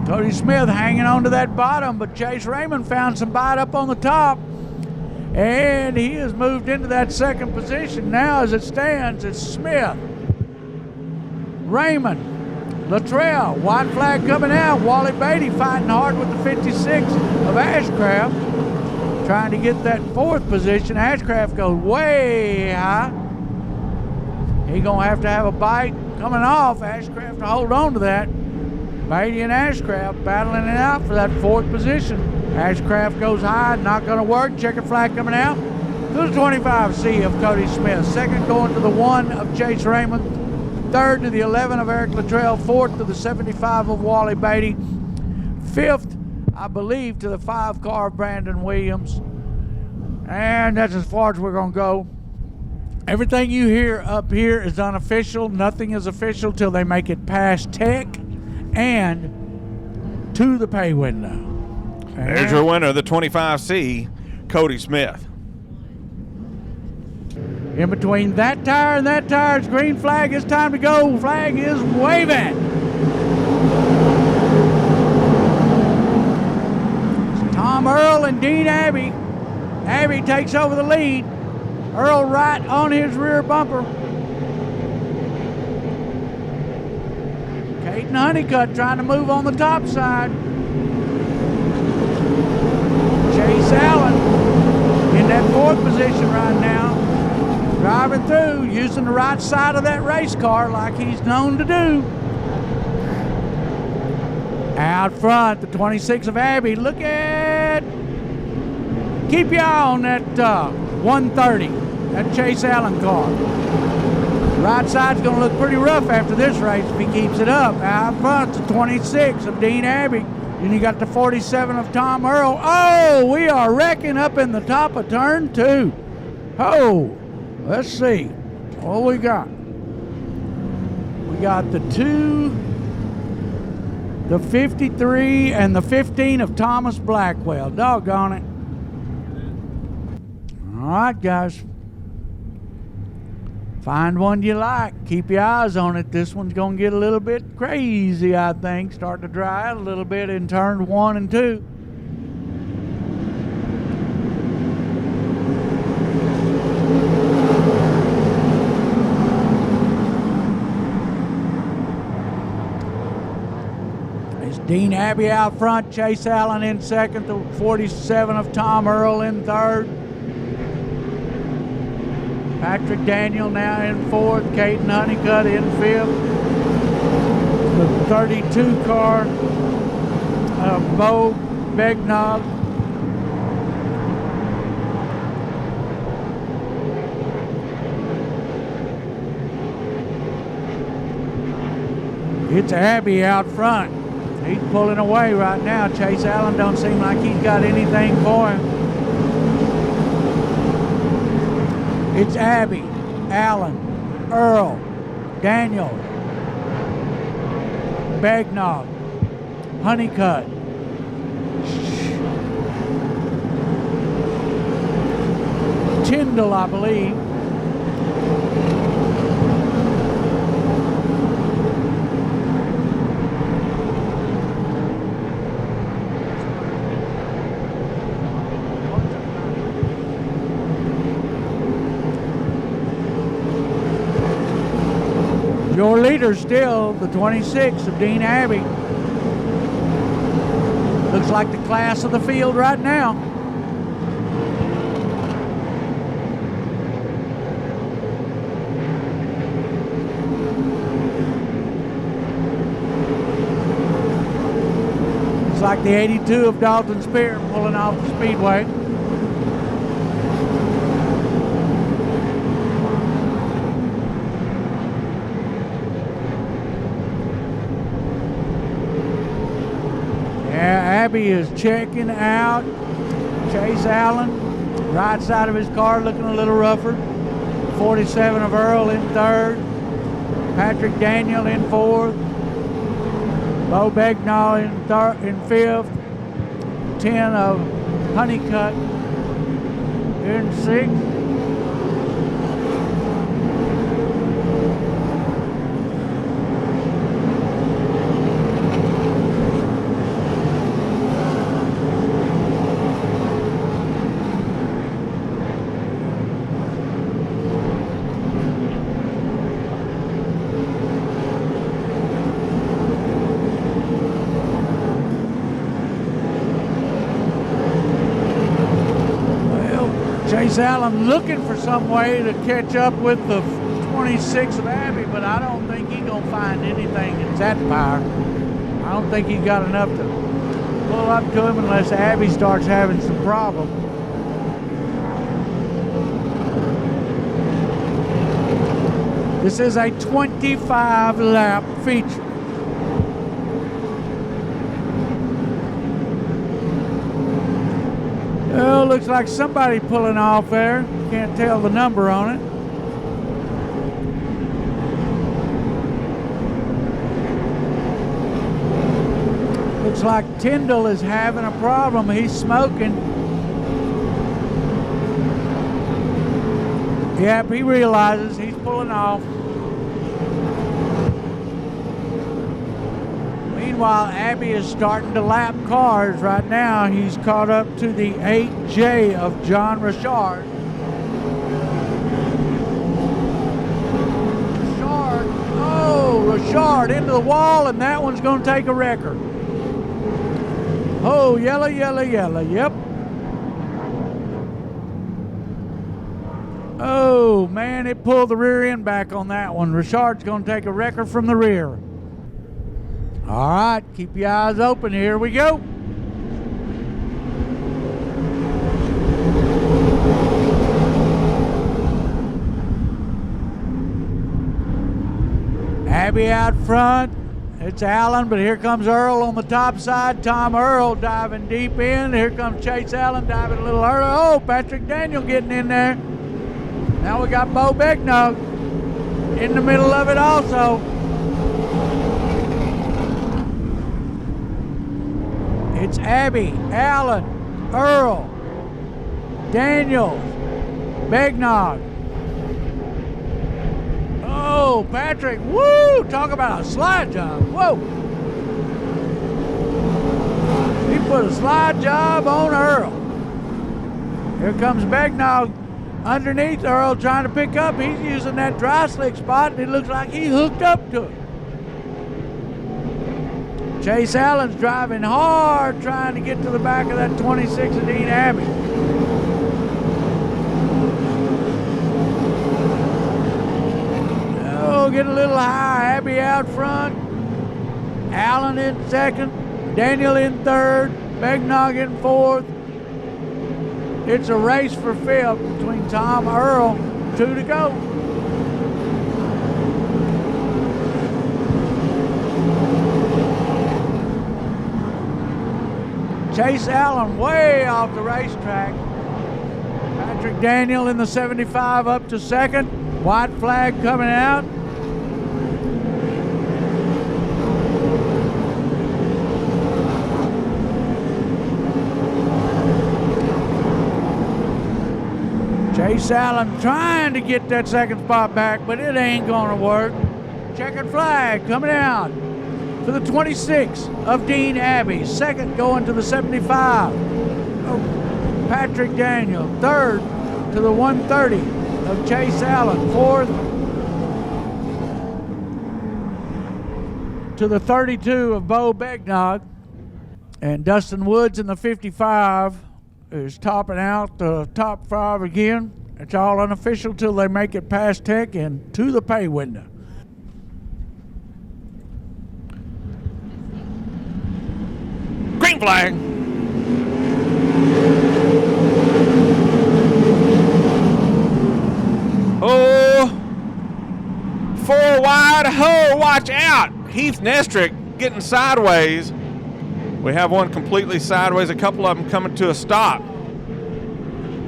Cody Smith hanging on to that bottom, but Chase Raymond found some bite up on the top, and he has moved into that 2nd position. Now, as it stands, it's Smith, Raymond, Luttrell, white flag coming out. Wally Beatty fighting hard with the 56 of Ashcraft, trying to get that 4th position. Ashcraft goes way high. He's gonna have to have a bite coming off. Ashcraft to hold on to that. Beatty and Ashcraft battling it out for that 4th position. Ashcraft goes high, not going to work. Checkered flag coming out. To the 25C of Cody Smith. 2nd going to the 1 of Chase Raymond. 3rd to the 11 of Eric Luttrell. 4th to the 75 of Wally Beatty. 5th, I believe, to the 5 car of Brandon Williams. And that's as far as we're going to go. Everything you hear up here is unofficial. Nothing is official till they make it past Tech and to the pay window. There's your winner, the 25C, Cody Smith. In between that tire and that tire's green flag. It's time to go. Flag is waving. It's Tom Earl and Dean Abbey. Abbey takes over the lead. Earl right on his rear bumper. Caden Honeycutt trying to move on the top side. Chase Allen in that fourth position right now. Driving through, using the right side of that race car like he's known to do. Out front, the 26 of Abbey. Look at... Keep your eye on that 130, that Chase Allen car. Right side's going to look pretty rough after this race if he keeps it up. Out front, the 26 of Dean Abbey. Then you got the 47 of Tom Earl. Oh, we are wrecking up in the top of turn 2. Oh, let's see what we got. We got the 2, the 53, and the 15 of Thomas Blackwell. Doggone it. All right, guys. Find one you like. Keep your eyes on it. This one's going to get a little bit crazy, I think. Starting to dry out a little bit in turn 1 and 2. It's Dean Abbey out front. Chase Allen in second. The 47 of Tom Earl in third. Patrick Daniel now in fourth. Caden Honeycutt in fifth. The 32 car of Bo Begnog. It's Abbey out front. He's pulling away right now. Chase Allen don't seem like he's got anything for him. It's Abbey, Allen, Earl, Daniel, Bagnog, Honeycutt, Tyndall, I believe. Your leader still, the 26 of Dean Abbey. Looks like the class of the field right now. Looks like the 82 of Dalton Spear pulling off the Speedway. Abbey is checking out. Chase Allen, right side of his car looking a little rougher. 47 of Earl in third. Patrick Daniel in fourth. Bo Begnall in fifth. 10 of Honeycutt in sixth. Chase Allen looking for some way to catch up with the 26 of Abbey, but I don't think he's going to find anything that's that power. I don't think he's got enough to pull up to him unless Abbey starts having some problems. This is a 25-lap feature. Oh, looks like somebody pulling off there. Can't tell the number on it. Looks like Tyndall is having a problem. He's smoking. Yep, he realizes he's pulling off. Meanwhile, Abbey is starting to lap cars right now. He's caught up to the 8J of John Richard. Richard into the wall, and that one's going to take a wrecker. Oh, yellow, yellow, yellow, yep. Oh, man, it pulled the rear end back on that one. Richard's going to take a wrecker from the rear. All right, keep your eyes open. Here we go. Abbey out front. It's Allen, but here comes Earl on the top side. Tom Earl diving deep in. Here comes Chase Allen diving a little early. Oh, Patrick Daniel getting in there. Now we got Bo Begnog in the middle of it also. It's Abbey, Allen, Earl, Daniels, Begnog. Oh, Patrick, woo! Talk about a slide job, whoa! He put a slide job on Earl. Here comes Begnog underneath Earl trying to pick up. He's using that dry slick spot, and it looks like he hooked up to it. Chase Allen's driving hard trying to get to the back of that 26 of Dean Abbey. Oh, getting a little high. Abbey out front. Allen in second. Daniel in third. Begnog in fourth. It's a race for fifth between Tom Earl. 2 to go. Chase Allen way off the racetrack. Patrick Daniel in the 75 up to second. White flag coming out. Chase Allen trying to get that second spot back, but it ain't gonna work. Checkered flag coming out for the 26 of Dean Abbey. Second going to the 75 of Patrick Daniel. Third to the 130 of Chase Allen. Fourth to the 32 of Bo Begnog. And Dustin Woods in the 55 is topping out the top 5 again. It's all unofficial till they make it past Tech and to the pay window. Green flag. Oh, 4 wide. Oh, watch out. Heath Nestrick getting sideways. We have one completely sideways, a couple of them coming to a stop.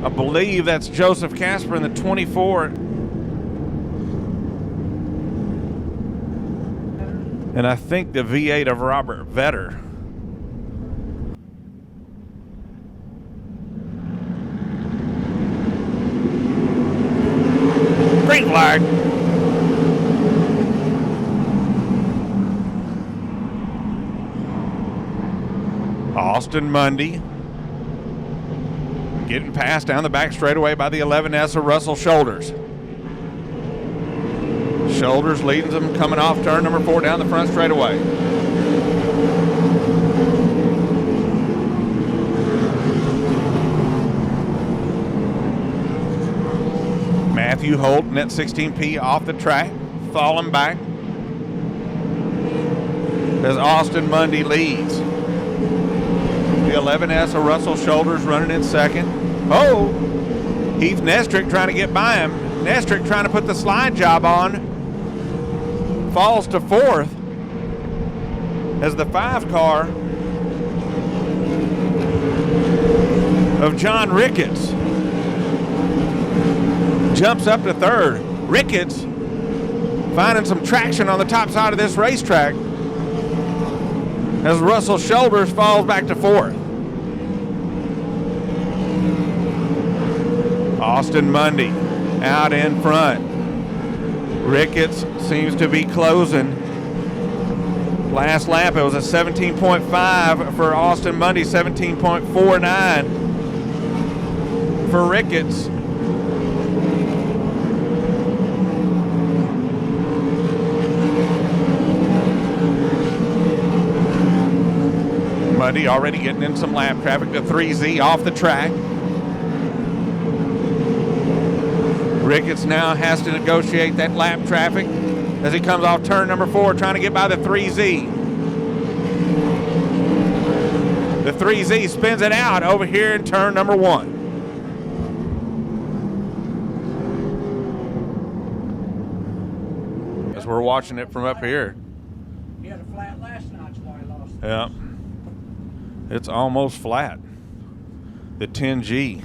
I believe that's Joseph Casper in the 24. And I think the V8 of Robert Vetter. Green flag. Austin Mundy getting passed down the back straightaway by the 11S of Russell Shoulders. Shoulders leading them coming off turn number 4 down the front straightaway. Matthew Holton at 16P off the track, falling back as Austin Mundy leads. The 11S of Russell Shoulders running in second. Oh, Heath Nestrick trying to get by him. Nestrick trying to put the slide job on. Falls to 4th as the 5 car of John Ricketts. Jumps up to third. Ricketts finding some traction on the top side of this racetrack as Russell Shoulders falls back to fourth. Austin Mundy out in front. Ricketts seems to be closing. Last lap, it was a 17.5 for Austin Mundy, 17.49 for Ricketts. Mundy already getting in some lap traffic. The 3Z off the track. Ricketts now has to negotiate that lap traffic as he comes off turn number 4, trying to get by the 3Z. The 3Z spins it out over here in turn number 1. As we're watching it from up here. He had a flat last night, that's why he lost. Yeah. It's almost flat. The 10G.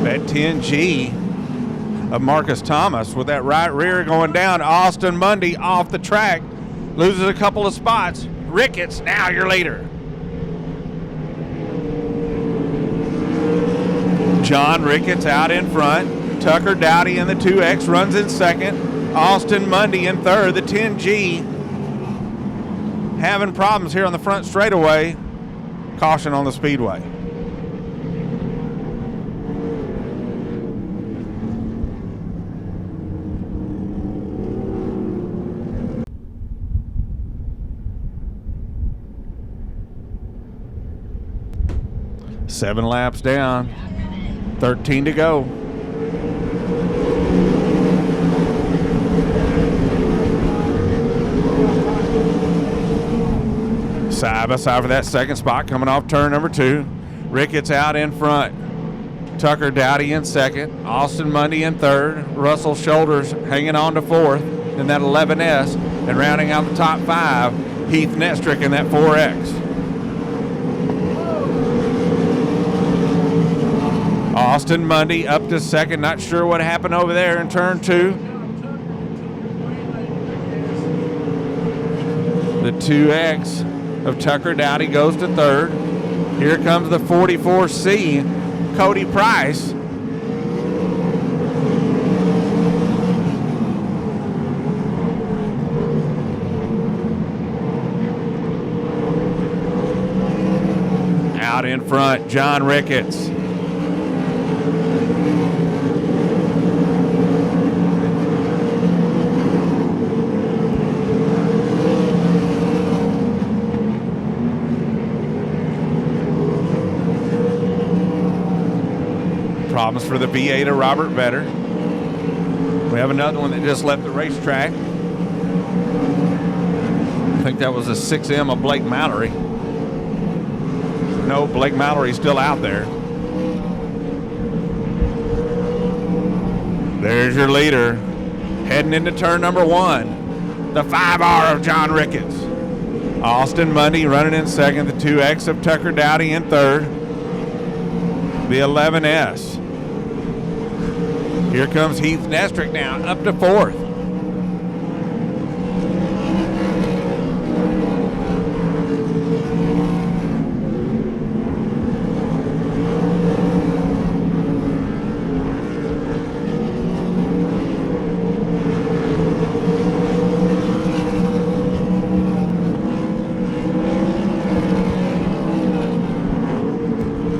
That 10G of Marcus Thomas with that right rear going down. Austin Mundy off the track, loses a couple of spots. Ricketts, now your leader. John Ricketts out in front. Tucker Dowdy in the 2X runs in second. Austin Mundy in third. The 10G having problems here on the front straightaway. Caution on the Speedway. Seven laps down, 13 to go. Side by side for that second spot, coming off turn number 2. Ricketts out in front. Tucker Dowdy in second. Austin Mundy in third. Russell Shoulders hanging on to fourth in that 11S. And rounding out the top 5, Heath Nestrick in that 4X. Austin Mundy up to second. Not sure what happened over there in turn 2. The 2X of Tucker Dowdy goes to third. Here comes the 44C, Cody Price. Out in front, John Ricketts. Problems for the V8 of Robert Vetter. We have another one that just left the racetrack. I think that was a 6M of Blake Mallory. No, Blake Mallory's still out there. There's your leader. Heading into turn number 1. The 5R of John Ricketts. Austin Mundy running in second. The 2X of Tucker Dowdy in third. The 11S. Here comes Heath Nestrick now, up to fourth.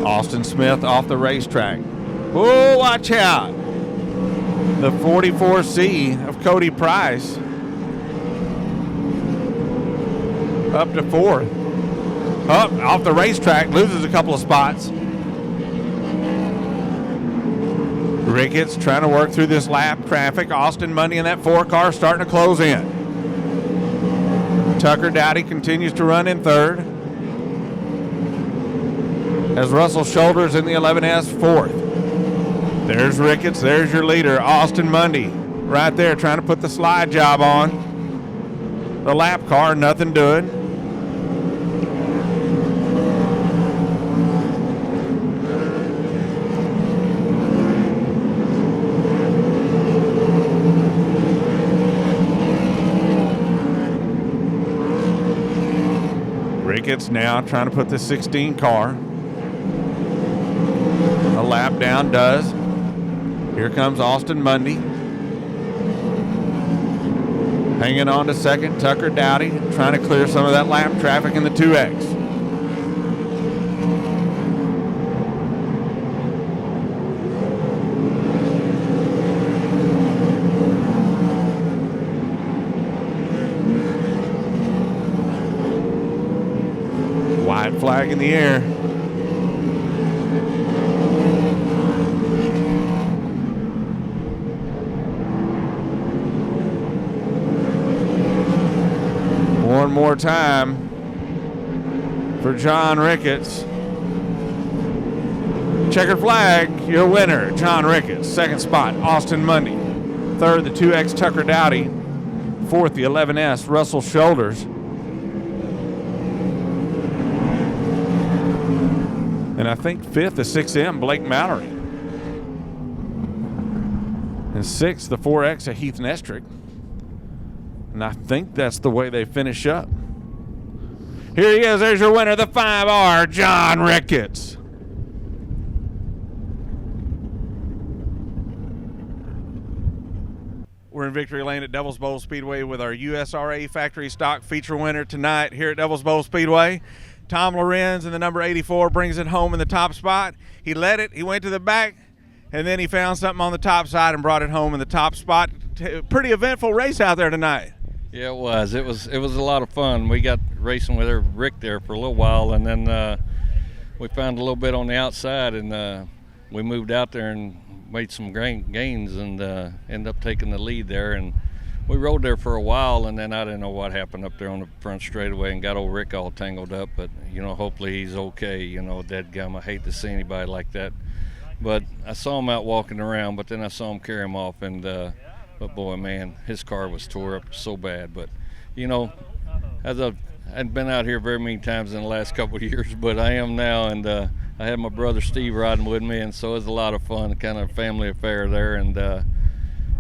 Austin Smith off the racetrack. Oh, watch out. The 44C of Cody Price up to fourth. Up off the racetrack, loses a couple of spots. Ricketts trying to work through this lap traffic. Austin Mundy in that 4 car starting to close in. Tucker Dowdy continues to run in third. As Russell Shoulders in the 11S fourth. There's Ricketts, there's your leader, Austin Mundy, right there trying to put the slide job on. The lap car, nothing doing. Ricketts now trying to put the 16 car. A lap down does. Here comes Austin Mundy. Hanging on to second, Tucker Dowdy trying to clear some of that lap traffic in the 2X. White flag in the air. One more time for John Ricketts. Checkered flag, your winner, John Ricketts. Second spot, Austin Mundy. Third, the 2X Tucker Dowdy. Fourth, the 11S Russell Shoulders. And I think fifth, the 6M Blake Mallory. And sixth, the 4X of Heath Nestrick. And I think that's the way they finish up. Here he is. There's your winner, the 5R, John Ricketts. We're in Victory Lane at Devil's Bowl Speedway with our USRA factory stock feature winner tonight here at Devil's Bowl Speedway. Tom Lorenz in the number 84 brings it home in the top spot. He led it. He went to the back, and then he found something on the top side and brought it home in the top spot. Pretty eventful race out there tonight. Yeah, it was. It was a lot of fun. We got racing with Rick there for a little while, and then we found a little bit on the outside, and we moved out there and made some gains and ended up taking the lead there. And we rode there for a while, and then I didn't know what happened up there on the front straightaway and got old Rick all tangled up. But, you know, hopefully he's okay. You know, dadgum, I hate to see anybody like that. But I saw him out walking around, but then I saw him carry him off, and but boy, man, his car was tore up so bad. But, you know, as I hadn't been out here very many times in the last couple of years, but I am now, and I had my brother Steve riding with me, and so it was a lot of fun, kind of family affair there. And,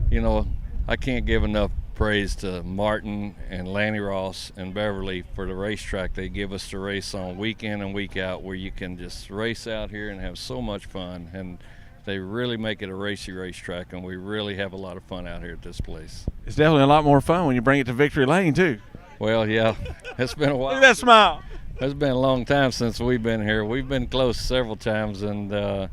you know, I can't give enough praise to Martin and Lanny Ross and Beverly for the racetrack they give us to race on week in and week out, where you can just race out here and have so much fun. And they really make it a racy racetrack, and we really have a lot of fun out here at this place. It's definitely a lot more fun when you bring it to Victory Lane, too. Well, yeah, it's been a while. Look at that smile. It's been a long time since we've been here. We've been close several times, and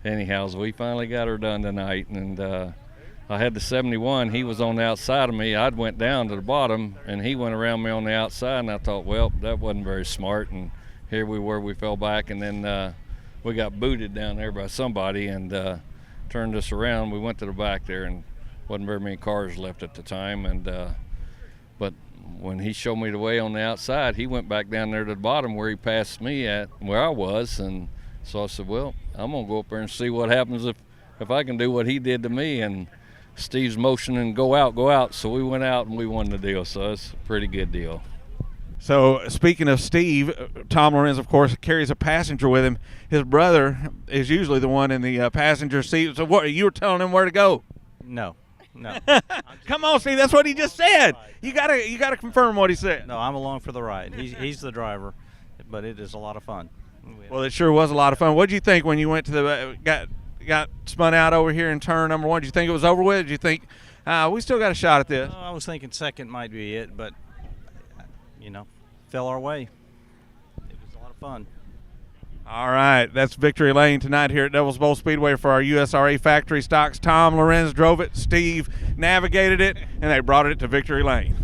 anyhow, we finally got her done tonight. And I had the 71. He was on the outside of me. I'd went down to the bottom, and he went around me on the outside, and I thought, well, that wasn't very smart. And here we were. We fell back, and then we got booted down there by somebody and turned us around. We went to the back there, and wasn't very many cars left at the time. And but when he showed me the way on the outside, he went back down there to the bottom where he passed me at where I was. And so I said, well, I'm going to go up there and see what happens if I can do what he did to me. And Steve's motioning, go out. So we went out and we won the deal. So it's a pretty good deal. So speaking of Steve, Tom Lorenz, of course, carries a passenger with him. His brother is usually the one in the passenger seat. So what, you were telling him where to go? No. Come on, Steve. That's what he just said. You gotta confirm what he said. No, I'm along for the ride. He's the driver, but it is a lot of fun. Well, it sure was a lot of fun. What did you think when you went to the got spun out over here in turn number one? Did you think it was over with? Did you think we still got a shot at this? I was thinking second might be it, but you know, fell our way. It was a lot of fun. All right, that's victory lane tonight here at Devil's Bowl Speedway for our USRA factory stocks. Tom Lorenz drove it, Steve navigated it, and they brought it to victory lane.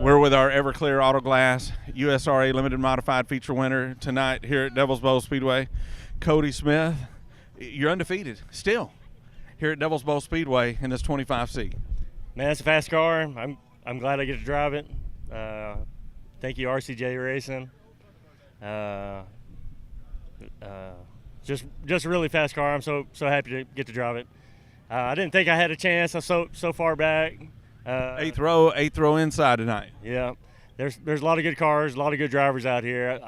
We're with our Everclear Auto Glass USRA Limited Modified Feature winner tonight here at Devil's Bowl Speedway, Cody Smith. You're undefeated still here at Devil's Bowl Speedway in this 25C. Man, it's a fast car. I'm glad I get to drive it. Thank you, RCJ Racing. Just a really fast car. I'm so happy to get to drive it. I didn't think I had a chance. I'm so far back. Eighth row inside tonight. Yeah, there's a lot of good cars, a lot of good drivers out here.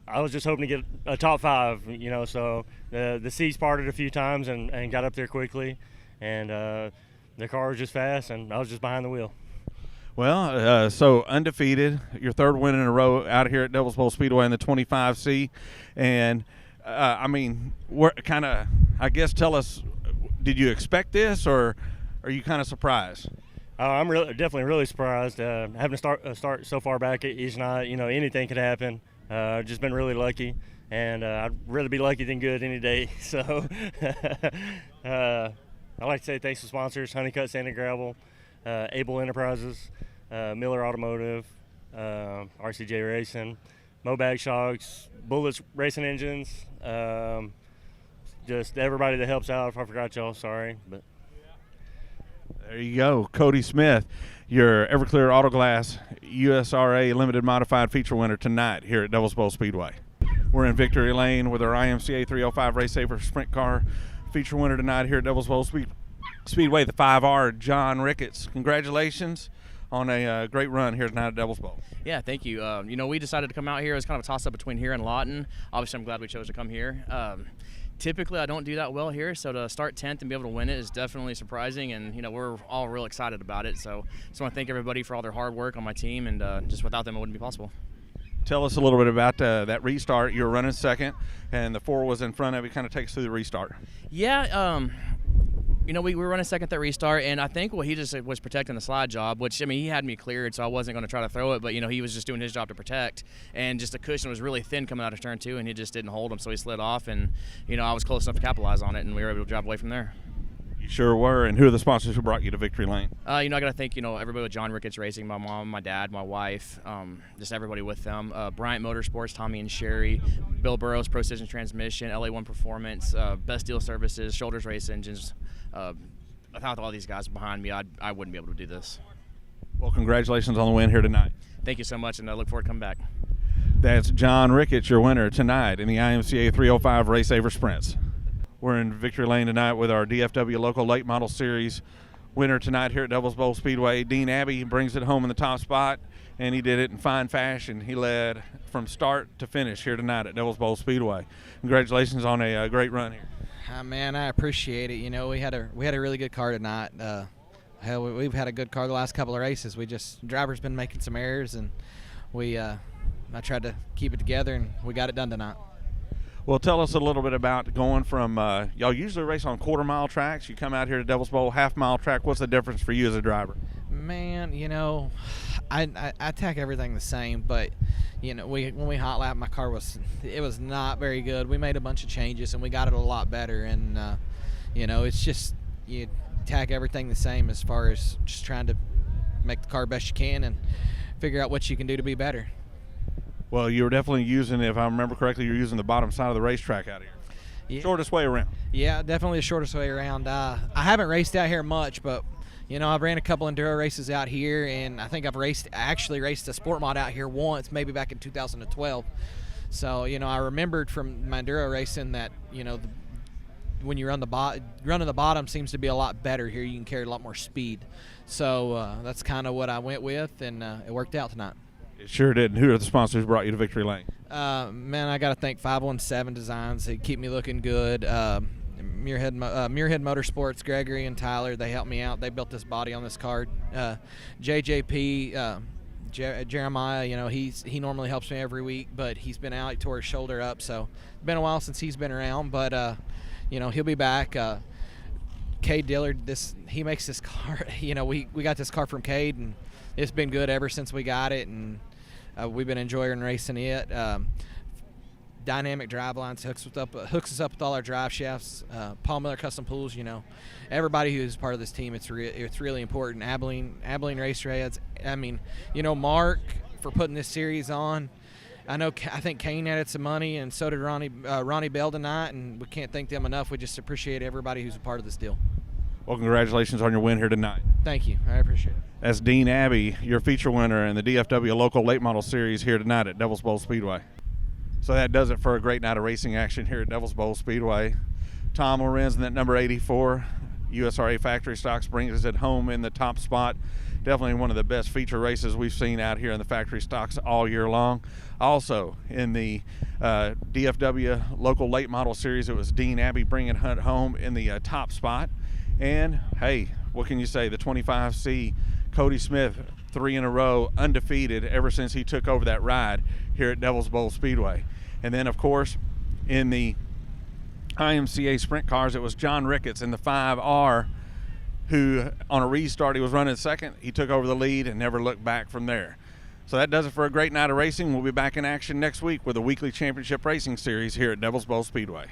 I was just hoping to get a top 5, so the seats parted a few times and got up there quickly, and the car was just fast, and I was just behind the wheel. Well, so undefeated, your 3rd win in a row out here at Devil's Bowl Speedway in the 25C, and I guess tell us, did you expect this, or are you kind of surprised? I'm definitely really surprised. Having to start so far back each night, anything could happen. Just been really lucky, and I'd rather be lucky than good any day. So I'd like to say thanks to sponsors: Honeycutt Sand and Gravel, Able Enterprises, Miller Automotive, RCJ Racing, Mobag Shocks, Bullets Racing Engines. Just everybody that helps out. If I forgot y'all, sorry, but. There you go, Cody Smith, your Everclear Auto Glass USRA Limited Modified Feature winner tonight here at Devil's Bowl Speedway. We're in victory lane with our IMCA 305 Race Saver Sprint Car feature winner tonight here at Devil's Bowl Speedway, the 5R, John Ricketts. Congratulations on a great run here tonight at Devil's Bowl. Yeah, thank you. We decided to come out here. It was kind of a toss-up between here and Lawton. Obviously, I'm glad we chose to come here. Typically, I don't do that well here, so to start 10th and be able to win it is definitely surprising, and we're all real excited about it. So just want to thank everybody for all their hard work on my team, and just without them, it wouldn't be possible. Tell us a little bit about that restart. You were running second, and the 4 was in front of you. Kind of take us through the restart. Yeah, we were running second that restart, and I think he just was protecting the slide job, which, he had me cleared, so I wasn't going to try to throw it, but, he was just doing his job to protect, and just the cushion was really thin coming out of turn 2, and he just didn't hold him, so he slid off, and, I was close enough to capitalize on it, and we were able to drive away from there. You sure were. And who are the sponsors who brought you to victory lane? I got to thank, everybody with John Ricketts Racing, my mom, my dad, my wife, just everybody with them. Bryant Motorsports, Tommy and Sherry, Bill Burrows, Precision Transmission, LA1 Performance, Best Deal Services, Shoulders Race Engines. Without all these guys behind me, I wouldn't be able to do this. Well, congratulations on the win here tonight. Thank you so much, and I look forward to coming back. That's John Ricketts, your winner tonight in the IMCA 305 Race Saver Sprints. We're in victory lane tonight with our DFW Local Late Model Series winner tonight here at Devil's Bowl Speedway. Dean Abbey brings it home in the top spot, and he did it in fine fashion. He led from start to finish here tonight at Devil's Bowl Speedway. Congratulations on a great run here. Man, I appreciate it. We had a really good car tonight. We've had a good car the last couple of races. Driver's been making some errors, and I tried to keep it together, and we got it done tonight. Well, tell us a little bit about going from y'all usually race on quarter-mile tracks. You come out here to Devil's Bowl, half-mile track. What's the difference for you as a driver? Man, I attack everything the same, but when we hot lap, my car was not very good. We made a bunch of changes and we got it a lot better, and it's just you attack everything the same as far as just trying to make the car best you can and figure out what you can do to be better. Well, you were definitely using, if I remember correctly, you're using the bottom side of the racetrack out here. Yeah. Shortest way around. Yeah, definitely the shortest way around. I haven't raced out here much, but I've ran a couple enduro races out here, and I think I've actually raced a sport mod out here once, maybe back in 2012. So, I remembered from my enduro racing that, when you run running the bottom seems to be a lot better here. You can carry a lot more speed. So that's kind of what I went with, and it worked out tonight. It sure did. And who are the sponsors who brought you to victory lane? Man, I got to thank 517 Designs. They keep me looking good. Muirhead Motorsports, Gregory and Tyler, they helped me out. They built this body on this car. JJP, Jeremiah, he normally helps me every week, but he's been out. He tore his shoulder up, so it's been a while since he's been around, but he'll be back. Cade Dillard, he makes this car. We got this car from Cade, and it's been good ever since we got it, and we've been enjoying racing it. dynamic drive lines, hooks us up with all our drive shafts. Paul Miller Custom Pools, everybody who's part of this team, it's really important. Abilene Racetrads. I mean, Mark for putting this series on. I think Kane added some money, and so did Ronnie Bell tonight, and we can't thank them enough. We just appreciate everybody who's a part of this deal. Well, congratulations on your win here tonight. Thank you. I appreciate it. That's Dean Abbey, your feature winner in the DFW Local Late Model Series here tonight at Devil's Bowl Speedway. So that does it for a great night of racing action here at Devil's Bowl Speedway. Tom Lorenz in that number 84 USRA Factory Stocks brings it home in the top spot. Definitely one of the best feature races we've seen out here in the factory stocks all year long. Also in the DFW Local Late Model Series, it was Dean Abbey bringing Hunt home in the top spot. And hey, what can you say? The 25C Cody Smith, 3 in a row, undefeated ever since he took over that ride here at Devil's Bowl Speedway. And then, of course, in the IMCA Sprint Cars, it was John Ricketts in the 5R who, on a restart, he was running second. He took over the lead and never looked back from there. So that does it for a great night of racing. We'll be back in action next week with a weekly championship racing series here at Devil's Bowl Speedway.